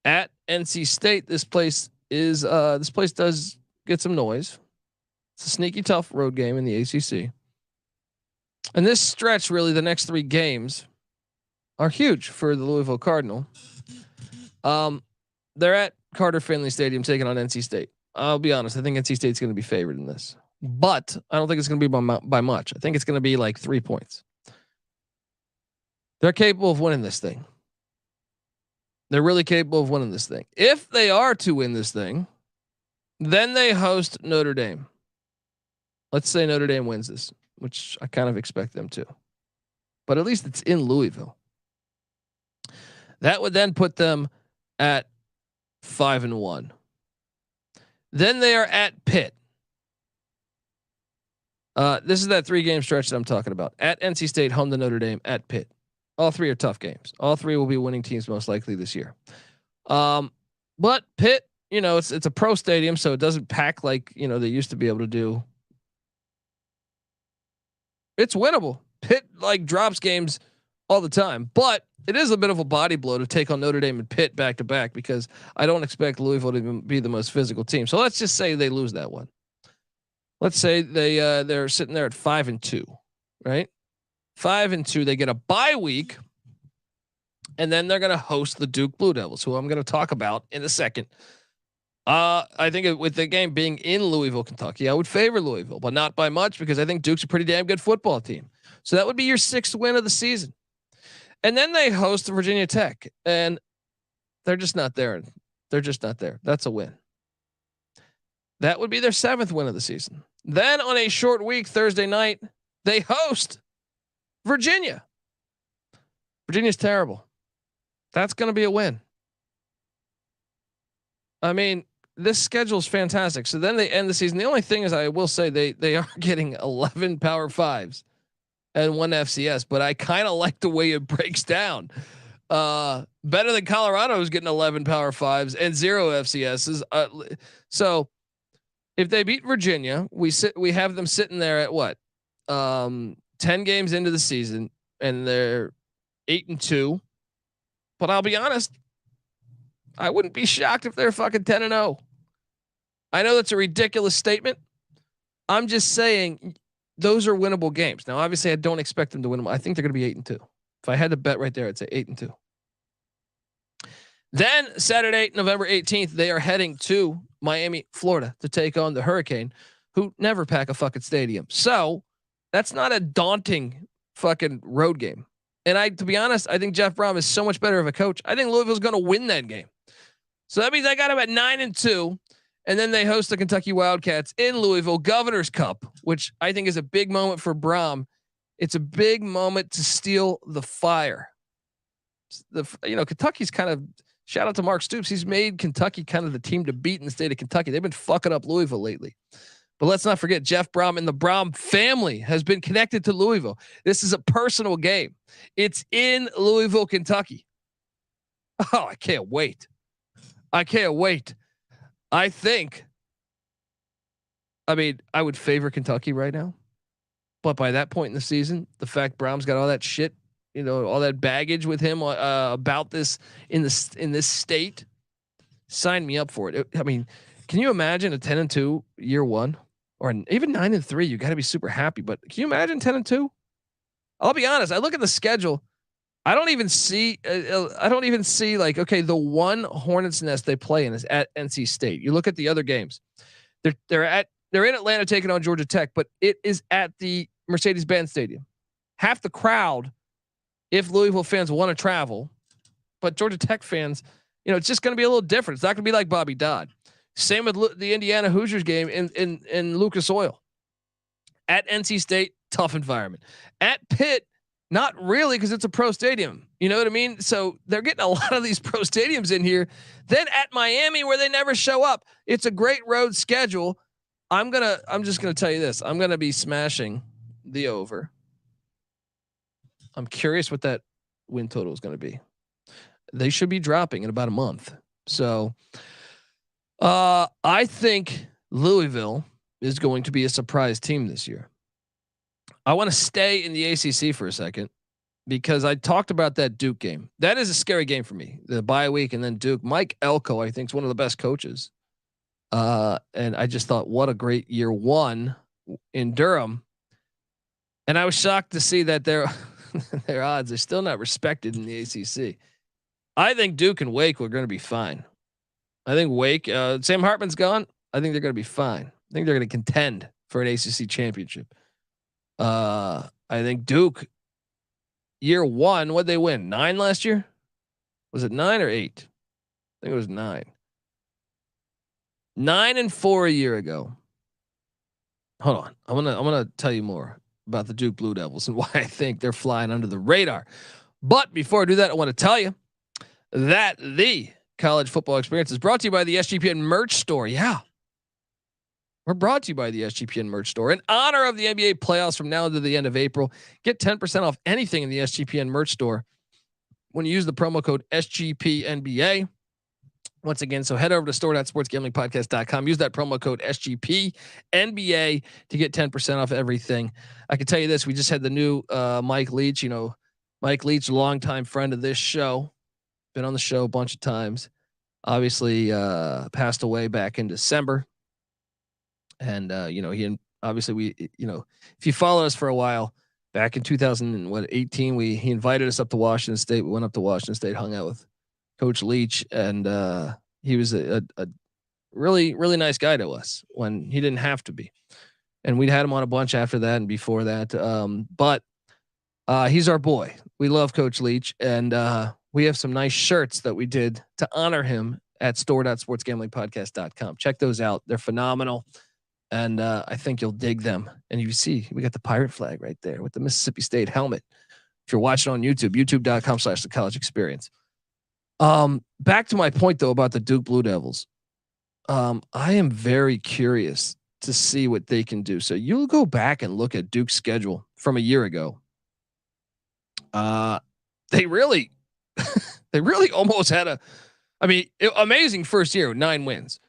at NC State, this place does get some noise. It's a sneaky tough road game in the ACC. And this stretch, really, the next 3 games are huge for the Louisville Cardinal. They're at Carter Finley Stadium taking on NC State. I'll be honest. I think NC State's going to be favored in this, but I don't think it's going to be by much. I think it's going to be like 3 points. They're capable of winning this thing. They're really capable of winning this thing. If they are to win this thing, then they host Notre Dame. Let's say Notre Dame wins this, which I kind of expect them to, but at least it's in Louisville. That would then put them at 5-1. Then they are at Pitt. This is that 3-game stretch that I'm talking about. At NC State, home to Notre Dame, at Pitt. All 3 are tough games. All 3 will be winning teams most likely this year. But Pitt, it's a pro stadium, so it doesn't pack like, they used to be able to do. It's winnable. Pitt drops games all the time, but it is a bit of a body blow to take on Notre Dame and Pitt back to back, because I don't expect Louisville to be the most physical team. So let's just say they lose that one. Let's say they're sitting there at 5-2, right? 5-2. They get a bye week, and then they're going to host the Duke Blue Devils, who I'm going to talk about in a second. I think with the game being in Louisville, Kentucky, I would favor Louisville, but not by much, because I think Duke's a pretty damn good football team. So that would be your 6th win of the season. And then they host Virginia Tech, and they're just not there. They're just not there. That's a win. That would be their 7th win of the season. Then on a short week, Thursday night, they host Virginia. Virginia's terrible. That's going to be a win. I mean, this schedule is fantastic. So then they end the season. The only thing is, I will say they are getting 11 Power 5s and 1 FCS, but I kind of like the way it breaks down. Better than Colorado, who's getting 11 Power 5s and 0 FCSs. So if they beat Virginia, we have them sitting there at what? 10 games into the season, and they're 8-2. But I'll be honest, I wouldn't be shocked if they're fucking 10-0. I know that's a ridiculous statement. I'm just saying those are winnable games. Now, obviously, I don't expect them to win them. I think they're going to be 8-2. If I had to bet right there, I'd say 8-2. Then Saturday, November 18th, they are heading to Miami, Florida, to take on the Hurricane, who never pack a fucking stadium. So that's not a daunting fucking road game. And to be honest, I think Jeff Brohm is so much better of a coach. I think Louisville's going to win that game. So that means I got them at 9-2. And then they host the Kentucky Wildcats in Louisville, Governor's Cup, which I think is a big moment for Brohm. It's a big moment to steal the fire. Kentucky's kind of, shout out to Mark Stoops. He's made Kentucky kind of the team to beat in the state of Kentucky. They've been fucking up Louisville lately. But let's not forget, Jeff Brohm and the Brohm family has been connected to Louisville. This is a personal game. It's in Louisville, Kentucky. Oh, I can't wait. I I would favor Kentucky right now. But by that point in the season, the fact Brohm's got all that shit all that baggage with him about this in this state. Sign me up for it. I mean, can you imagine a 10-2 year one, or even 9-3? You got to be super happy. But can you imagine 10-2? I'll be honest. I look at the schedule. I don't even see like, okay, the one Hornets nest they play in is at NC State. You look at the other games. They're in Atlanta taking on Georgia Tech, but it is at the Mercedes-Benz Stadium. Half the crowd, if Louisville fans want to travel, but Georgia Tech fans, it's just going to be a little different. It's not going to be like Bobby Dodd. Same with the Indiana Hoosiers game in Lucas Oil. At NC State, tough environment. At Pitt, not really, because it's a pro stadium. You know what I mean? So they're getting a lot of these pro stadiums in here. Then at Miami, where they never show up. It's a great road schedule. I'm just gonna tell you this. I'm gonna be smashing the over. I'm curious what that win total is gonna be. They should be dropping in about a month. So I think Louisville is going to be a surprise team this year. I want to stay in the ACC for a second because I talked about that Duke game. That is a scary game for me. The bye week and then Duke. Mike Elko, I think, is one of the best coaches. And I just thought, what a great year one in Durham. And I was shocked to see that their odds are still not respected in the ACC. I think Duke and Wake are going to be fine. I think Wake, Sam Hartman's gone. I think they're going to be fine. I think they're going to contend for an ACC championship. I think Duke year one, what'd they win? 9 last year? Was it 9 or 8? I think it was 9. 9-4 a year ago. Hold on. I'm gonna tell you more about the Duke Blue Devils and why I think they're flying under the radar. But before I do that, I want to tell you that the college football experience is brought to you by the SGPN merch store. Yeah. We're brought to you by the SGPN merch store in honor of the NBA playoffs from now to the end of April. Get 10% off anything in the SGPN merch store when you use the promo code SGPNBA. Once again, so head over to store.sportsgamblingpodcast.com. Use that promo code SGPNBA to get 10% off everything. I can tell you this. We just had the new Mike Leach. Mike Leach, longtime friend of this show. Been on the show a bunch of times. Obviously passed away back in December. And he obviously if you follow us for a while, back in 2018, he invited us up to Washington State. We went up to Washington State, hung out with Coach Leach, and he was a really, really nice guy to us when he didn't have to be. And we'd had him on a bunch after that and before that. But he's our boy. We love Coach Leach, and we have some nice shirts that we did to honor him at store.sportsgamblingpodcast.com. Check those out. They're phenomenal. And I think you'll dig them. And you see, we got the pirate flag right there with the Mississippi State helmet. If you're watching on YouTube, youtube.com/the college experience. Back to my point though, about the Duke Blue Devils. I am very curious to see what they can do. So you'll go back and look at Duke's schedule from a year ago. They really almost had amazing first year, 9 wins.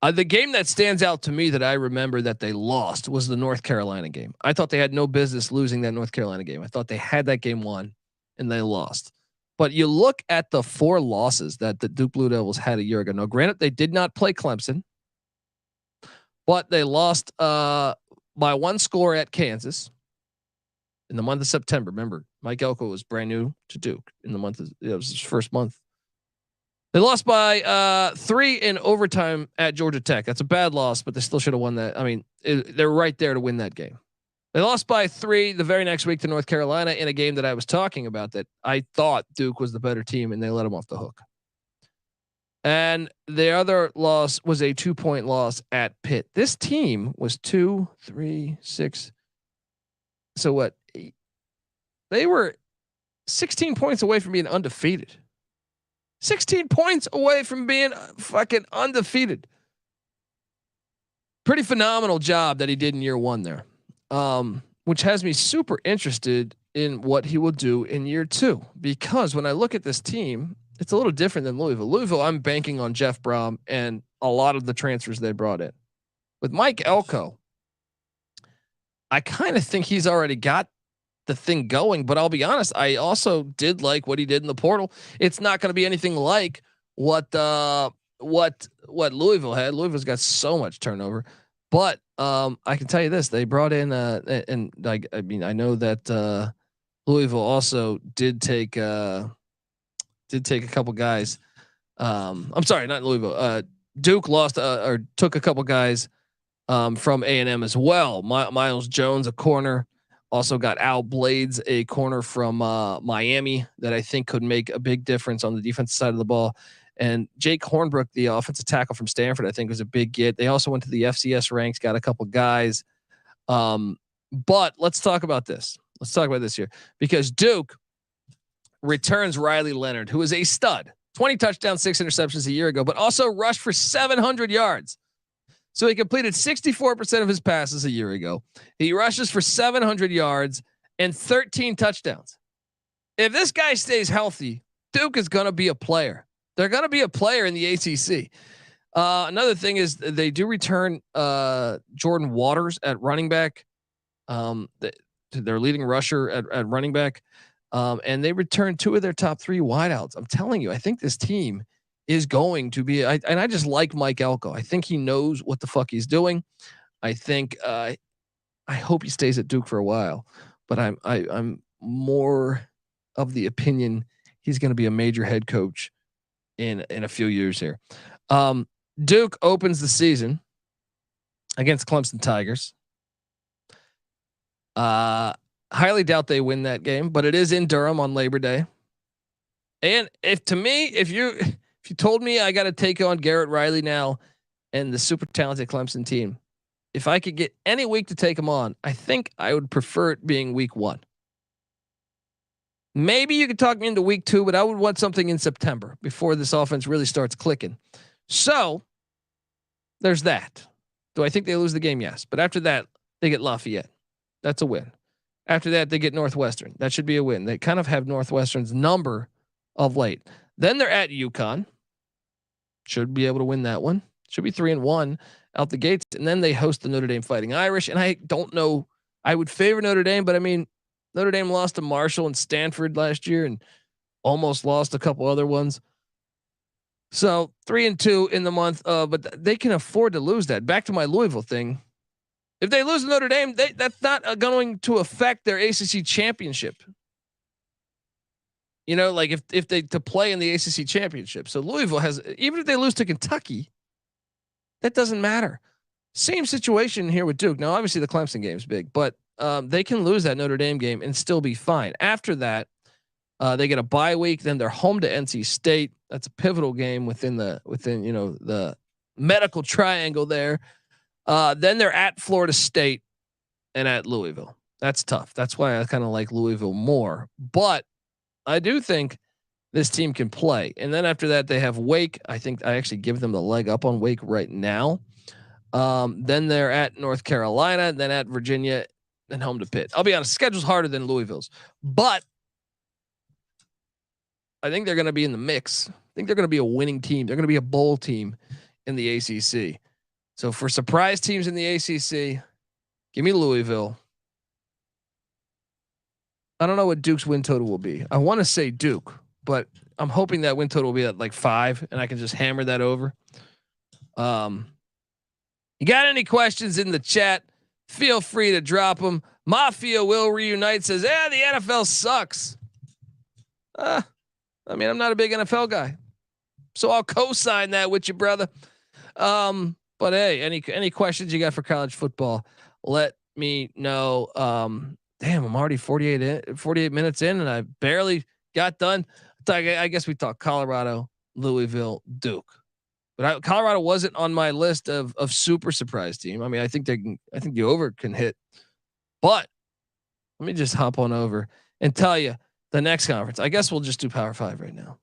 The game that stands out to me that I remember that they lost was the North Carolina game. I thought they had no business losing that North Carolina game. I thought they had that game won and they lost. But you look at the 4 losses that the Duke Blue Devils had a year ago. Now, granted, they did not play Clemson, but they lost by 1 score at Kansas in the month of September. Remember, Mike Elko was brand new to Duke in the month. It was his first month. They lost by 3 in overtime at Georgia Tech. That's a bad loss, but they still should have won that. I mean, they're right there to win that game. They lost by 3 the very next week to North Carolina in a game that I was talking about that I thought Duke was the better team, and they let them off the hook. And the other loss was a 2-point loss at Pitt. This team was 2, 3, 6. So what? 8. They were 16 points away from being undefeated. 16 points away from being fucking undefeated. Pretty phenomenal job that he did in year 1 there. Which has me super interested in what he will do in year 2, because when I look at this team, it's a little different than Louisville. Louisville, I'm banking on Jeff Brohm and a lot of the transfers they brought in. With Mike Elko, I kind of think he's already got the thing going. But I'll be honest, I also did like what he did in the portal. It's not going to be anything like what Louisville had. Louisville's got so much turnover, but I can tell you this: they brought in and like I mean I know that Louisville also did take a couple guys. I'm sorry, not Louisville. Duke lost or took a couple guys from A&M as well. Miles Jones, a corner. Also got Al Blades, a corner from Miami that I think could make a big difference on the defensive side of the ball. And Jake Hornbrook, the offensive tackle from Stanford, I think was a big get. They also went to the FCS ranks, got a couple guys. But let's talk about this. Let's talk about this here because Duke returns Riley Leonard, who is a stud, 20 touchdowns, 6 interceptions a year ago, but also rushed for 700 yards. So he completed 64% of his passes a year ago. He rushes for 700 yards and 13 touchdowns. If this guy stays healthy, Duke is going to be a player. They're going to be a player in the ACC. Another thing is they do return Jordan Waters at running back. Their leading rusher at running back. And they return 2 of their top 3 wideouts. I'm telling you, I think this team is going to be, and I just like Mike Elko. I think he knows what the fuck he's doing. I think, I hope he stays at Duke for a while, but I'm more of the opinion he's going to be a major head coach in a few years here. Duke opens the season against Clemson Tigers. Highly doubt they win that game, but it is in Durham on Labor Day. And if you told me I got to take on Garrett Riley now and the super talented Clemson team, if I could get any week to take them on, I think I would prefer it being week 1. Maybe you could talk me into week 2, but I would want something in September before this offense really starts clicking. So there's that. Do I think they lose the game? Yes. But after that, they get Lafayette. That's a win. After that, they get Northwestern. That should be a win. They kind of have Northwestern's number of late. Then they're at UConn. Should be able to win that one. Should be 3-1 out the gates. And then they host the Notre Dame Fighting Irish. And I don't know. I would favor Notre Dame, but I mean, Notre Dame lost to Marshall and Stanford last year and almost lost a couple other ones. So 3-2 in the month. But they can afford to lose that. Back to my Louisville thing. If they lose to Notre Dame, that's not going to affect their ACC championship. You know, like if they to play in the ACC championship. So Louisville has, even if they lose to Kentucky, that doesn't matter. Same situation here with Duke. Now, obviously the Clemson game is big, but they can lose that Notre Dame game and still be fine. After that, they get a bye week. Then they're home to NC State. That's a pivotal game within the medical triangle there. Then they're at Florida State and at Louisville. That's tough. That's why I kind of like Louisville more, but I do think this team can play. And then after that, they have Wake. I think I actually give them the leg up on Wake right now. Then they're at North Carolina, then at Virginia, then home to Pitt. I'll be honest, schedule's harder than Louisville's, but I think they're going to be in the mix. I think they're going to be a winning team. They're going to be a bowl team in the ACC. So for surprise teams in the ACC, give me Louisville. I don't know what Duke's win total will be. I want to say Duke, but I'm hoping that win total will be at like 5 and I can just hammer that over. You got any questions in the chat? Feel free to drop them. Mafia will reunite says, the NFL sucks. I mean, I'm not a big NFL guy, so I'll co-sign that with you, brother. But hey, any questions you got for college football, let me know. Damn, I'm already 48 minutes in and I barely got done. I guess we talked Colorado, Louisville, Duke, but Colorado wasn't on my list of super surprise team. I mean, I think the over can hit, but let me just hop on over and tell you the next conference. I guess we'll just do Power 5 right now.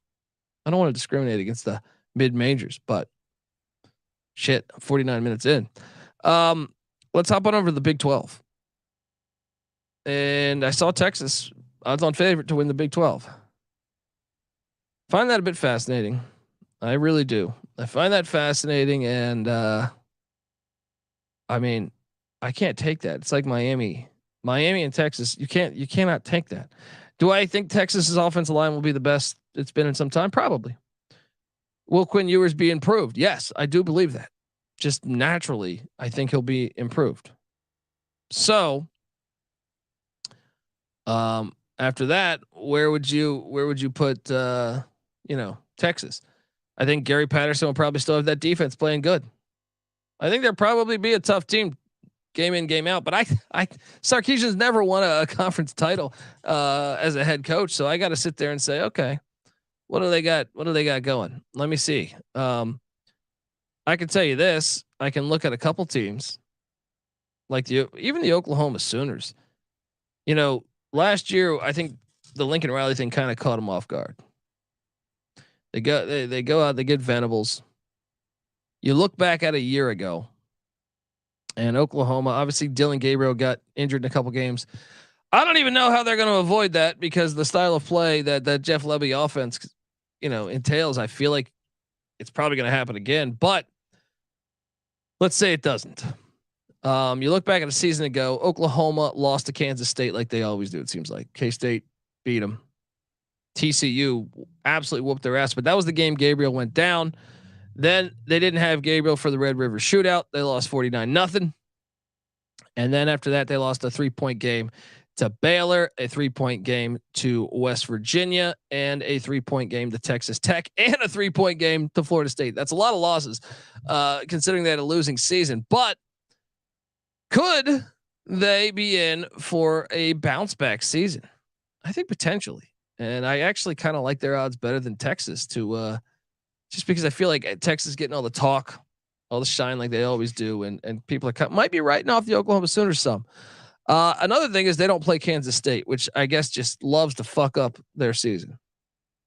I don't want to discriminate against the mid majors, but shit, I'm 49 minutes in. Let's hop on over to the Big 12. And I saw Texas odds on favorite to win the Big 12. Find that a bit fascinating. I really do. I find that fascinating. And, I mean, I can't take that. It's like Miami Miami and Texas, you cannot take that. Do I think Texas's offensive line will be the best it's been in some time? Probably. Will Quinn Ewers be improved? Yes, I do believe that. Just naturally, I think he'll be improved. So, after that, where would you put Texas? I think Gary Patterson will probably still have that defense playing good. I think there'll probably be a tough team game in, game out, but Sarkisian's never won a conference title as a head coach. So I got to sit there and say, okay, what do they got? What do they got going? Let me see. I can tell you this. I can look at a couple teams like even the Oklahoma Sooners. Last year, I think the Lincoln Riley thing kind of caught them off guard. They go out, they get Venables. You look back at a year ago, and Oklahoma, obviously Dillon Gabriel got injured in a couple games. I don't even know how they're going to avoid that because the style of play that Jeff Lebby offense, entails, I feel like it's probably going to happen again, but let's say it doesn't. You look back at a season ago, Oklahoma lost to Kansas State like they always do. It seems like K-State beat them. TCU absolutely whooped their ass, but that was the game Gabriel went down. Then they didn't have Gabriel for the Red River Shootout. They lost 49-0. And then after that, they lost a 3-point game to Baylor, a 3-point game to West Virginia, and a 3-point game to Texas Tech, and a 3-point game to Florida State. That's a lot of losses, considering they had a losing season. But could they be in for a bounce back season? I think potentially. And I actually kind of like their odds better than Texas to just because I feel like Texas getting all the talk, all the shine like they always do. And people might be writing off the Oklahoma Sooners some. Another thing is they don't play Kansas State, which I guess just loves to fuck up their season.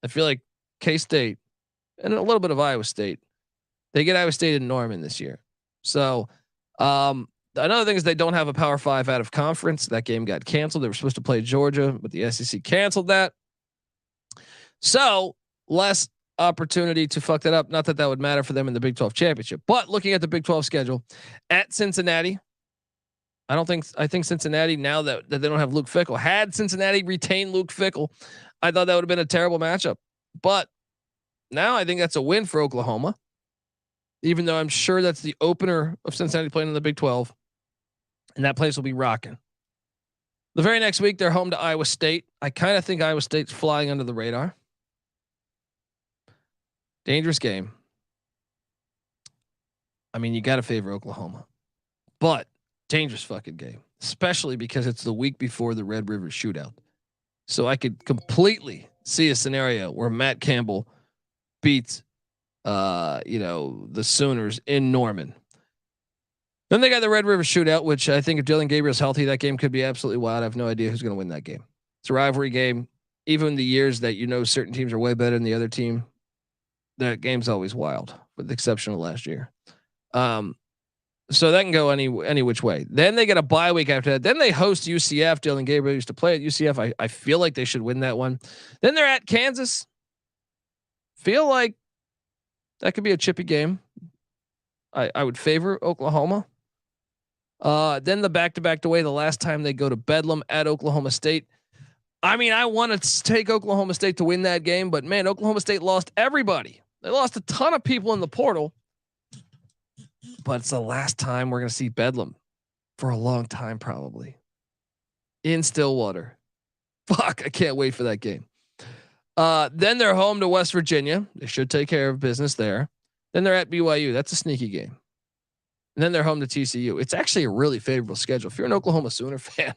I feel like K-State and a little bit of Iowa State, they get Iowa State in Norman this year. So, another thing is they don't have a Power 5 out of conference. That game got canceled. They were supposed to play Georgia, but the SEC canceled that. So less opportunity to fuck that up. Not that would matter for them in the Big 12 championship, but looking at the Big 12 schedule at Cincinnati, I think Cincinnati, now that they don't have Luke Fickell, had Cincinnati retained Luke Fickell, I thought that would have been a terrible matchup, but now I think that's a win for Oklahoma, even though I'm sure that's the opener of Cincinnati playing in the Big 12. And that place will be rocking. The very next week, they're home to Iowa State. I kind of think Iowa State's flying under the radar. Dangerous game. I mean, you got to favor Oklahoma, but dangerous fucking game, especially because it's the week before the Red River Shootout. So I could completely see a scenario where Matt Campbell beats, the Sooners in Norman. Then they got the Red River Shootout, which I think if Dillon Gabriel's healthy, that game could be absolutely wild. I have no idea who's going to win that game. It's a rivalry game. Even the years that certain teams are way better than the other team, that game's always wild, with the exception of last year. So that can go any which way. Then they get a bye week after that. Then they host UCF. Dillon Gabriel used to play at UCF. I feel like they should win that one. Then they're at Kansas. Feel like that could be a chippy game. I would favor Oklahoma. Then the back-to-back away the last time they go to Bedlam at Oklahoma State. I mean, I want to take Oklahoma State to win that game, but man, Oklahoma State lost everybody. They lost a ton of people in the portal, but it's the last time we're going to see Bedlam for a long time, probably in Stillwater. Fuck, I can't wait for that game. Then they're home to West Virginia. They should take care of business there. Then they're at BYU. That's a sneaky game. And then they're home to TCU. It's actually a really favorable schedule. If you're an Oklahoma Sooner fan,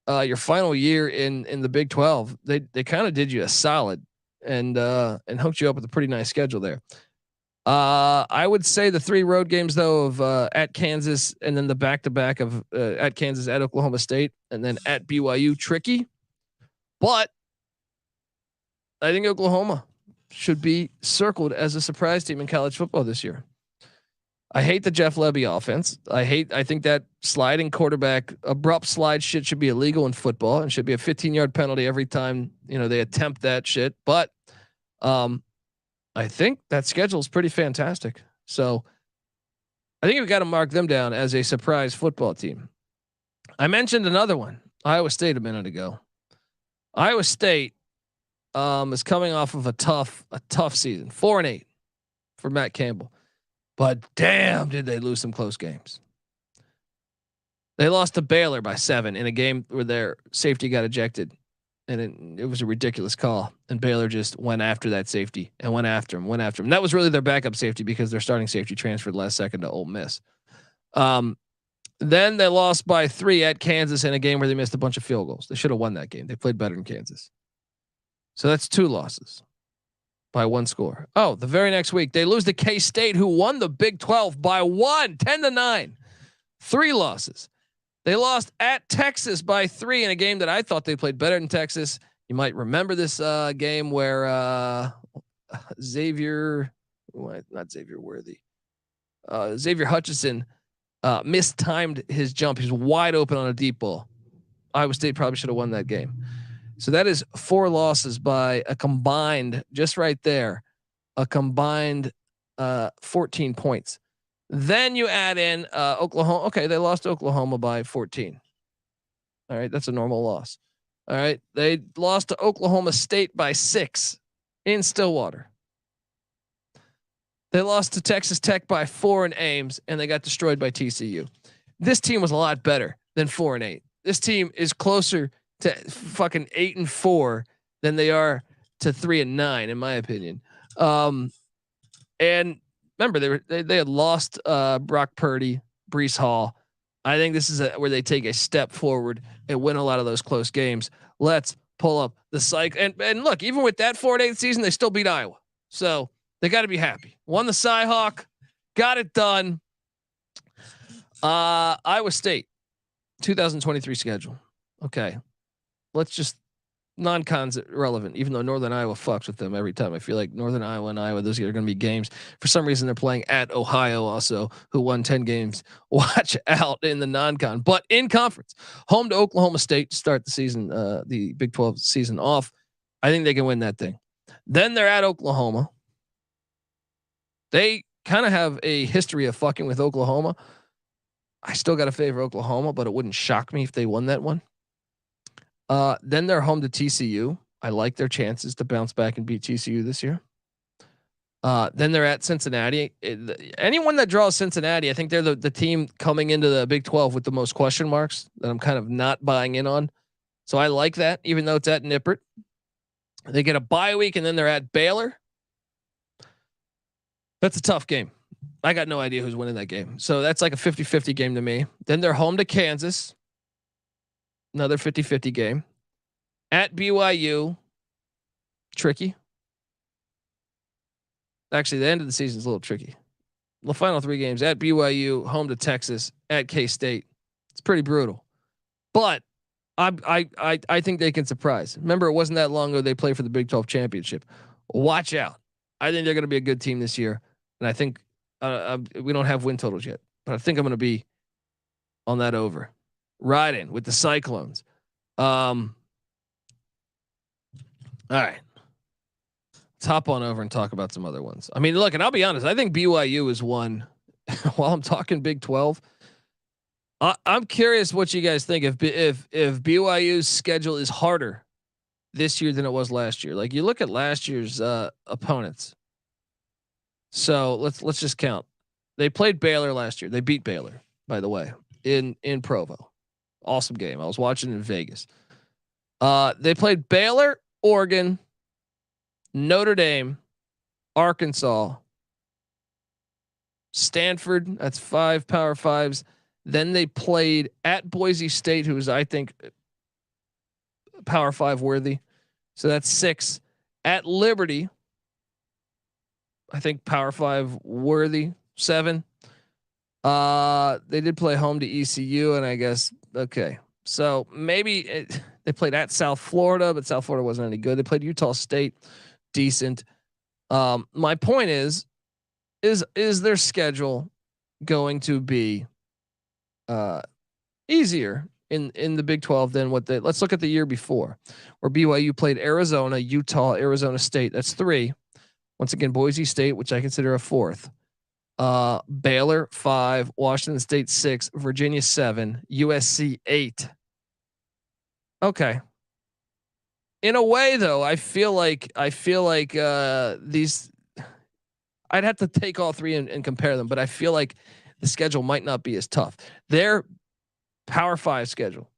your final year in the Big 12, they kind of did you a solid and hooked you up with a pretty nice schedule there. I would say the 3 road games though of at Kansas and then the back-to-back of at Kansas, at Oklahoma State, and then at BYU, tricky. But I think Oklahoma should be circled as a surprise team in college football this year. I hate the Jeff Lebby offense. I think that sliding quarterback abrupt slide shit should be illegal in football and should be a 15-yard penalty every time, they attempt that shit. But I think that schedule is pretty fantastic. So I think we've got to mark them down as a surprise football team. I mentioned another one, Iowa State, a minute ago. Iowa State is coming off of a tough season, 4-8 for Matt Campbell, but damn, did they lose some close games. They lost to Baylor by 7 in a game where their safety got ejected, and it was a ridiculous call. And Baylor just went after that safety and went after him. And that was really their backup safety because their starting safety transferred last second to Ole Miss. Then they lost by 3 at Kansas in a game where they missed a bunch of field goals. They should have won that game. They played better in Kansas. So that's 2 losses by 1 score. Oh, the very next week they lose to K-State, who won the Big 12 by 1, 10-9. 3 losses. They lost at Texas by 3 in a game that I thought they played better than Texas. You might remember this game where Xavier Hutchinson mistimed his jump. He's wide open on a deep ball. Iowa State probably should have won that game. So that is 4 losses by a combined, just right there, a combined 14 points. Then you add in Oklahoma. Okay, they lost to Oklahoma by 14. All right, that's a normal loss. All right, they lost to Oklahoma State by 6 in Stillwater. They lost to Texas Tech by 4 in Ames, and they got destroyed by TCU. This team was a lot better than 4-8. This team is closer to fucking 8-4 than they are to 3-9, in my opinion. And remember, they had lost Brock Purdy, Breece Hall. I think this is where they take a step forward and win a lot of those close games. Let's pull up the cycle. And look, even with that 4-8 season, they still beat Iowa. So they got to be happy. Won the Cyhawk, got it done. Iowa State, 2023 schedule. Okay. Let's just non-cons relevant, even though Northern Iowa fucks with them every time. I feel like Northern Iowa and Iowa, those are going to be games. For some reason, they're playing at Ohio also, who won 10 games. Watch out in the non-con, but in conference, home to Oklahoma State to start the season, the Big 12 season off. I think they can win that thing. Then they're at Oklahoma. They kind of have a history of fucking with Oklahoma. I still got to favor Oklahoma, but it wouldn't shock me if they won that one. Then they're home to TCU. I like their chances to bounce back and beat TCU this year. Then they're at Cincinnati. Anyone that draws Cincinnati, I think they're the team coming into the Big 12 with the most question marks that I'm kind of not buying in on. So I like that, even though it's at Nippert. They get a bye week and then they're at Baylor. That's a tough game. I got no idea who's winning that game. So that's like a 50-50 game to me. Then they're home to Kansas. Another 50-50 game. At BYU. Tricky. Actually, the end of the season is a little tricky. The final 3 games at BYU, home to Texas, at K-State. It's pretty brutal. But I think they can surprise. Remember, it wasn't that long ago they played for the Big 12 championship. Watch out. I think they're going to be a good team this year. And I think we don't have win totals yet, but I think I'm going to be on that over. Right in with the Cyclones. All right. Let's hop on over and talk about some other ones. I mean, look, and I'll be honest, I think BYU is one while I'm talking Big 12. I'm curious what you guys think if BYU's schedule is harder this year than it was last year. Like you look at last year's opponents. So let's just count. They played Baylor last year. They beat Baylor, by the way, in Provo. Awesome game. I was watching in Vegas. They played Baylor, Oregon, Notre Dame, Arkansas, Stanford. That's 5 Power 5s. Then they played at Boise State, who is, I think, Power 5 worthy. So that's 6. At Liberty, I think Power 5 worthy. 7. They did play home to ECU, and I guess okay. So maybe they played at South Florida, but South Florida wasn't any good. They played Utah State, decent. My point is their schedule going to be easier in the Big 12 than what let's look at the year before, where BYU played Arizona, Utah, Arizona State. That's 3. Once again, Boise State, which I consider a 4th. Baylor 5, Washington State 6, Virginia 7, USC 8. Okay. In a way, though, I feel like these. I'd have to take all three and compare them, but I feel like the schedule might not be as tough. Their Power 5 schedule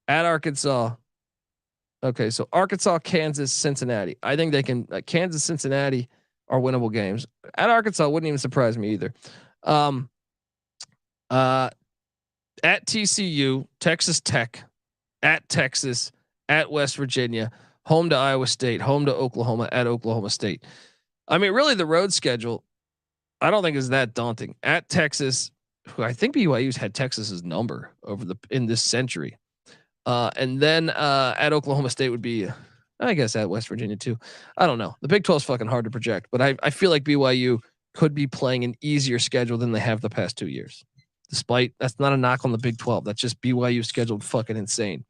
at Arkansas. Okay, so Arkansas, Kansas, Cincinnati. I think they can. Kansas, Cincinnati are winnable games. At Arkansas wouldn't even surprise me either. At TCU, Texas Tech, at Texas, at West Virginia, home to Iowa State, home to Oklahoma, at Oklahoma State. I mean, really, the road schedule, I don't think is that daunting. At Texas, who I think BYU's had Texas's number in this century, and then at Oklahoma State would be, I guess, at West Virginia too. I don't know. The Big 12 is fucking hard to project, but I feel like BYU could be playing an easier schedule than they have the past 2 years. Despite that's not a knock on the Big 12. That's just BYU scheduled fucking insane.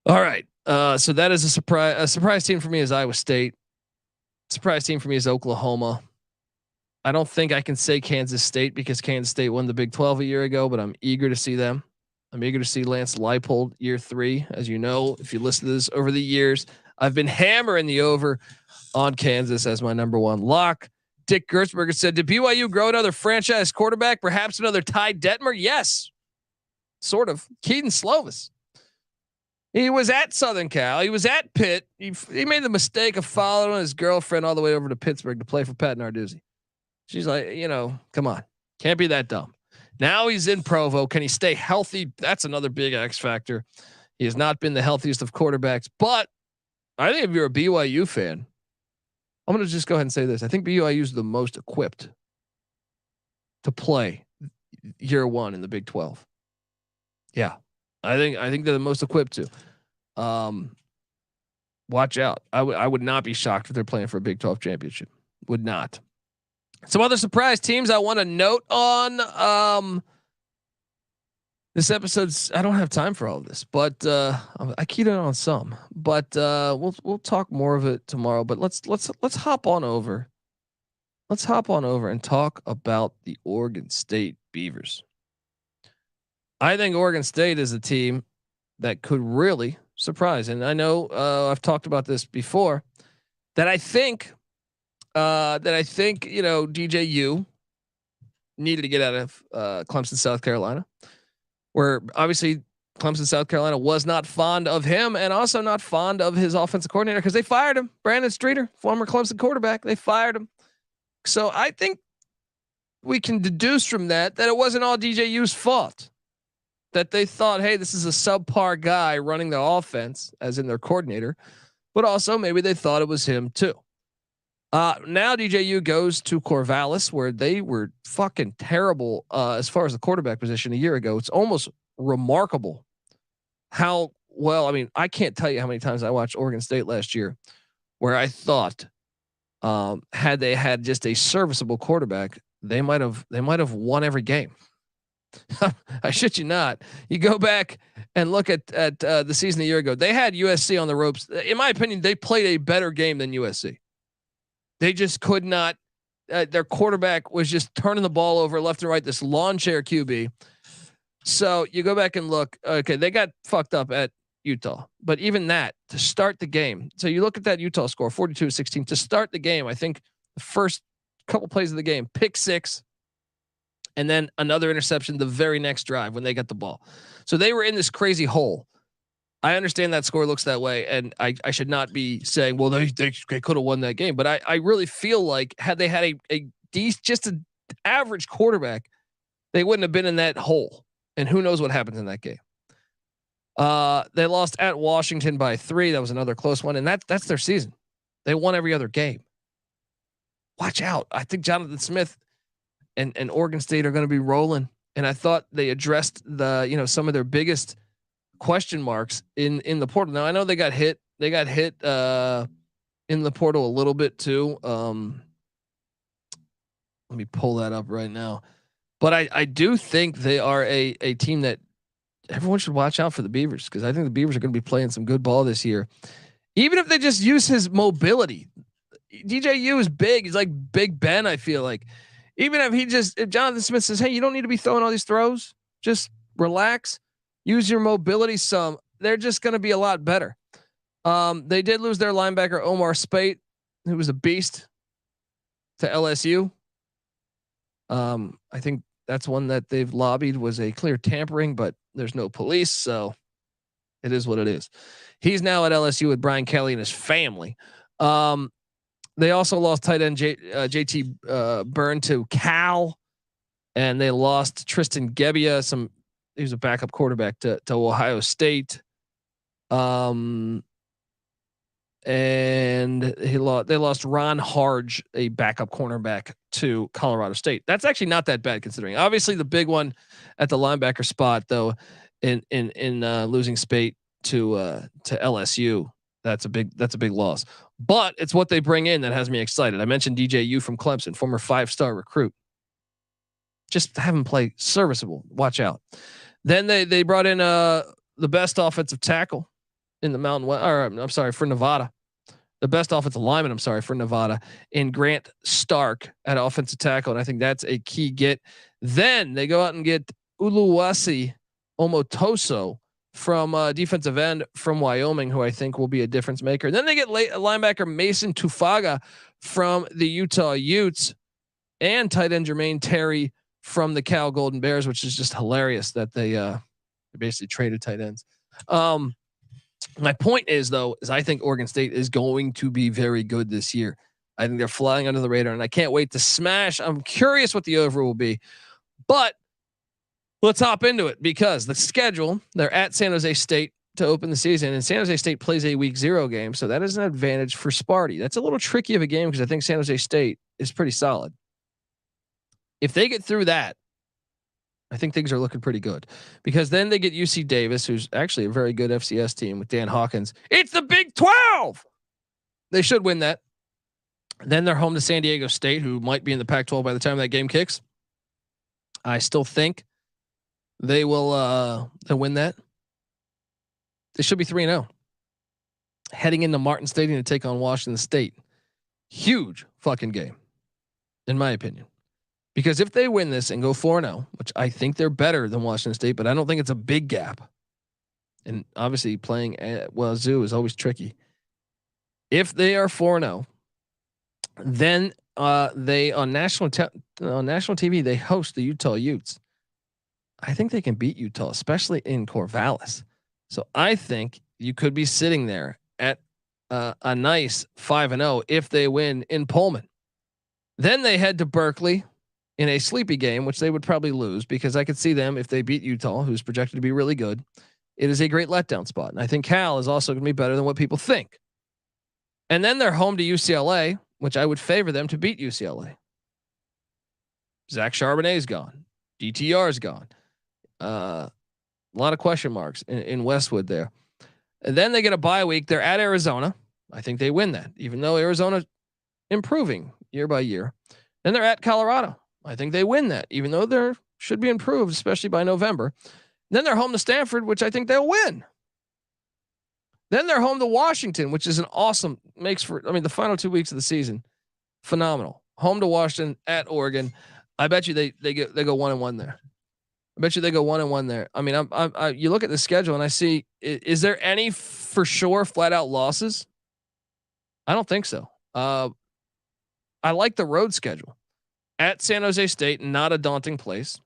All right. So that is a surprise. A surprise team for me is Iowa State. Surprise team for me is Oklahoma. I don't think I can say Kansas State because Kansas State won the Big 12 a year ago, but I'm eager to see them. I'm eager to see Lance Leipold year 3. As you know, if you listen to this over the years, I've been hammering the over on Kansas as my number 1 lock. Dick Gertzberger said, did BYU grow another franchise quarterback? Perhaps another Ty Detmer? Yes, sort of. Keaton Slovis. He was at Southern Cal. He was at Pitt. He made the mistake of following his girlfriend all the way over to Pittsburgh to play for Pat Narduzzi. She's like, come on. Can't be that dumb. Now he's in Provo. Can he stay healthy? That's another big X factor. He has not been the healthiest of quarterbacks, but I think if you're a BYU fan, I'm going to just go ahead and say this. I think BYU is the most equipped to play year 1 in the Big 12. Yeah. I think they're the most equipped to. Watch out. I would not be shocked if they're playing for a Big 12 championship. Would not. Some other surprise teams I want to note on this episode's. I don't have time for all of this, but I keyed in on some. But we'll talk more of it tomorrow. But let's hop on over. Let's hop on over and talk about the Oregon State Beavers. I think Oregon State is a team that could really surprise. And I know I've talked about this before that I think DJU needed to get out of Clemson, South Carolina, where obviously Clemson, South Carolina was not fond of him and also not fond of his offensive coordinator because they fired him. Brandon Streeter, former Clemson quarterback, they fired him. So I think we can deduce from that it wasn't all DJU's fault. That they thought, hey, this is a subpar guy running the offense, as in their coordinator, but also maybe they thought it was him too. Now DJU goes to Corvallis, where they were fucking terrible as far as the quarterback position a year ago. It's almost remarkable how well. I mean, I can't tell you how many times I watched Oregon State last year, where I thought, had they had just a serviceable quarterback, they might have won every game. I shit you not. You go back and look at the season a year ago. They had USC on the ropes. In my opinion, they played a better game than USC. They just could not. Their quarterback was just turning the ball over left and right. This lawn chair QB. So you go back and look. Okay, they got fucked up at Utah, but even that to start the game. So you look at that Utah score, 42-16 to start the game. I think the first couple plays of the game, pick 6. And then another interception the very next drive when they got the ball. So they were in this crazy hole. I understand that score looks that way, and I should not be saying, well, they could have won that game. But I really feel like had they had just an average quarterback, they wouldn't have been in that hole. And who knows what happens in that game. They lost at Washington by 3. That was another close one, and that's their season. They won every other game. Watch out. I think Jonathan Smith and Oregon State are going to be rolling. And I thought they addressed some of their biggest question marks in the portal. Now I know they got hit in the portal a little bit too. Let me pull that up right now. But I do think they are a team that everyone should watch out for the Beavers, because I think the Beavers are going to be playing some good ball this year. Even if they just use his mobility. DJU is big. He's like Big Ben, I feel like. Even if Jonathan Smith says, hey, you don't need to be throwing all these throws, just relax, use your mobility some, they're just going to be a lot better. They did lose their linebacker, Omar Spate, who was a beast, to LSU. I think that's one that they've lobbied was a clear tampering, but there's no police. So it is what it is. He's now at LSU with Brian Kelly and his family. They also lost tight end JT Byrne to Cal, and they lost Tristan Gebbia. He was a backup quarterback to Ohio State. And they lost Ron Harge, a backup cornerback, to Colorado State. That's actually not that bad considering. Obviously, the big one at the linebacker spot, though, in losing Spate to LSU, that's a big loss. But it's what they bring in that has me excited. I mentioned DJU from Clemson, former 5-star recruit. Just have him play serviceable. Watch out. Then they brought in the best offensive tackle in the Mountain West, or I'm sorry, for Nevada. The best offensive lineman, for Nevada, in Grant Stark at offensive tackle. And I think that's a key get. Then they go out and get Uluwasi Omotoso from defensive end from Wyoming, who I think will be a difference maker. And then they get linebacker Mason Tufaga from the Utah Utes and tight end Jermaine Terry from the Cal Golden Bears, which is just hilarious that they basically traded tight ends. My point is I think Oregon State is going to be very good this year. I think they're flying under the radar, and I can't wait to smash. I'm curious what the over will be, but let's hop into it because the schedule, they're at San Jose State to open the season, and San Jose State plays a week 0 game. So that is an advantage for Sparty. That's a little tricky of a game because I think San Jose State is pretty solid. If they get through that, I think things are looking pretty good because then they get UC Davis, who's actually a very good FCS team with Dan Hawkins. It's the Big 12. They should win that. Then they're home to San Diego State, who might be in the Pac-12 by the time that game kicks. I still think they will they'll win that. They should be 3-0. Heading into Martin Stadium to take on Washington State. Huge fucking game, in my opinion. Because if they win this and go 4-0, which I think they're better than Washington State, but I don't think it's a big gap. And obviously playing at Wazoo is always tricky. If they are 4-0, then they on national TV they host the Utah Utes. I think they can beat Utah, especially in Corvallis. So I think you could be sitting there at a nice 5-0 if they win in Pullman. Then they head to Berkeley in a sleepy game, which they would probably lose because I could see them if they beat Utah, who's projected to be really good. It is a great letdown spot. And I think Cal is also going to be better than what people think. And then they're home to UCLA, which I would favor them to beat UCLA. Zach Charbonnet is gone. DTR is gone. A lot of question marks in Westwood there. And then they get a bye week. They're at Arizona. I think they win that, even though Arizona's improving year by year. Then they're at Colorado. I think they win that, even though they should be improved, especially by November. Then they're home to Stanford, which I think they'll win. Then they're home to Washington, which is an awesome the final 2 weeks of the season, phenomenal. Home to Washington, at Oregon. I bet you they go 1-1 there. I bet you they go 1-1 there. I mean, you look at the schedule and I see, is there any for sure flat out losses? I don't think so. I like the road schedule. At San Jose State, not a daunting place.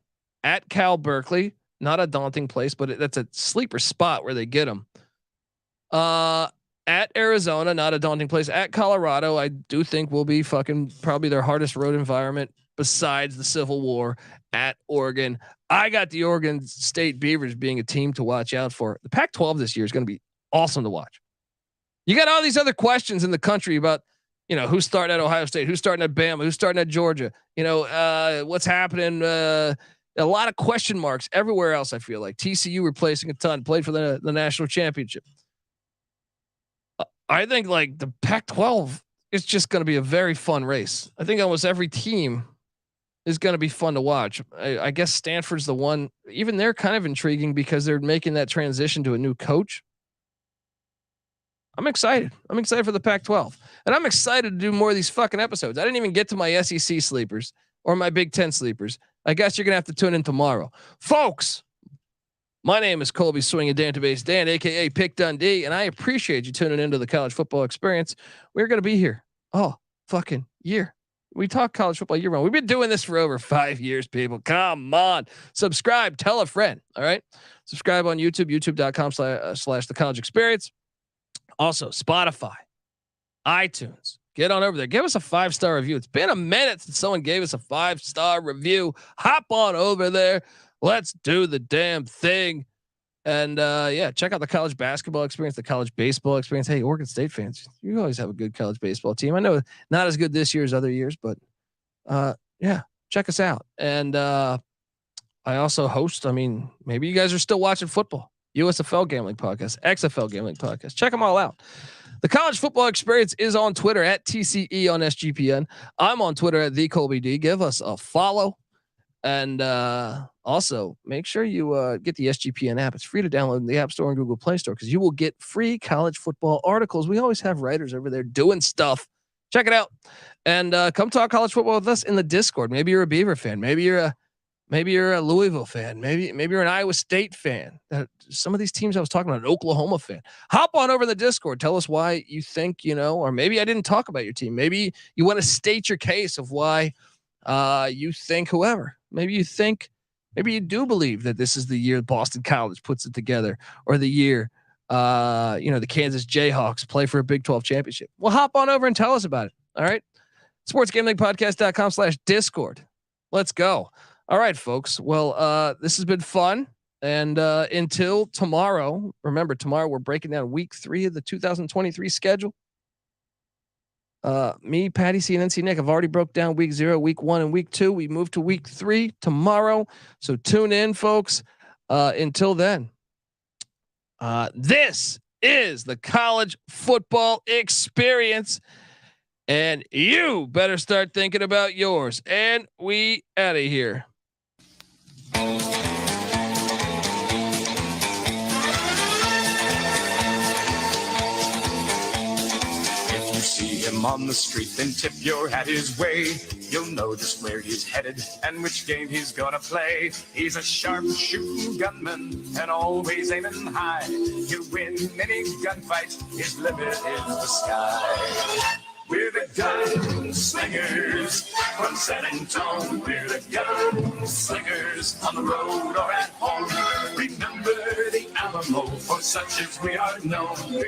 At Cal Berkeley, not a daunting place, but that's a sleeper spot where they get them. At Arizona, not a daunting place. At Colorado, I do think will be probably their hardest road environment besides the Civil War. At Oregon, I got the Oregon State Beavers being a team to watch out for. The Pac-12 this year is going to be awesome to watch. You got all these other questions in the country about, who's starting at Ohio State, who's starting at Bama, who's starting at Georgia, what's happening. A lot of question marks everywhere else. I feel like TCU replacing a ton, played for the national championship. I think like the Pac-12 is just going to be a very fun race. I think almost every team is going to be fun to watch. I guess Stanford's the one, even they're kind of intriguing because they're making that transition to a new coach. I'm excited. I'm excited for the Pac-12, and I'm excited to do more of these fucking episodes. I didn't even get to my SEC sleepers. or my Big Ten sleepers, I guess you're going to have to tune in tomorrow. Folks, my name is Colby Swinging Database Dan, a.k.a. Pick Dundee, and I appreciate you tuning into the college football experience. We're going to be here all fucking year. We talk college football year round. We've been doing this for over 5 years, people. Come on. Subscribe. Tell a friend. All right. Subscribe on YouTube, youtube.com/the college experience. Also, Spotify, iTunes. Get on over there. Give us a 5-star review. It's been a minute since someone gave us a 5-star review. Hop on over there. Let's do the damn thing. And yeah, check out the college basketball experience, the college baseball experience. Hey, Oregon State fans, you always have a good college baseball team. I know not as good this year as other years, but yeah, check us out. And I also host, maybe you guys are still watching football. USFL Gambling Podcast, XFL Gambling Podcast. Check them all out. The college football experience is on Twitter at TCE on SGPN. I'm on Twitter at TheColbyD. Give us a follow. And also make sure you get the SGPN app. It's free to download in the App Store and Google Play Store because you will get free college football articles. We always have writers over there doing stuff. Check it out. And come talk college football with us in the Discord. Maybe you're a Beaver fan. Maybe you're a Louisville fan. Maybe you're an Iowa State fan. Some of these teams I was talking about, an Oklahoma fan. Hop on over the Discord. Tell us why you think, or maybe I didn't talk about your team. Maybe you want to state your case of why you think whoever. Maybe you do believe that this is the year Boston College puts it together, or the year, the Kansas Jayhawks play for a Big 12 championship. Well, hop on over and tell us about it. All right. sportsgamblingpodcast.com/Discord. Let's go. All right, folks. Well, this has been fun. And until tomorrow, remember, tomorrow we're breaking down week 3 of the 2023 schedule. Me, Patty C, and NC Nick have already broke down week 0, week 1, and week 2. We move to week 3 tomorrow. So tune in, folks. Until then, this is the college football experience, and you better start thinking about yours. And we out of here. See him on the street, then tip your hat his way. You'll know just where he's headed and which game he's gonna play. He's a sharp shooting gunman and always aiming high. He'll win any gunfight, his limit is the sky. We're the gunslingers from San Antonio. We're the gunslingers on the road or at home. Remember the Alamo, for such as we are known.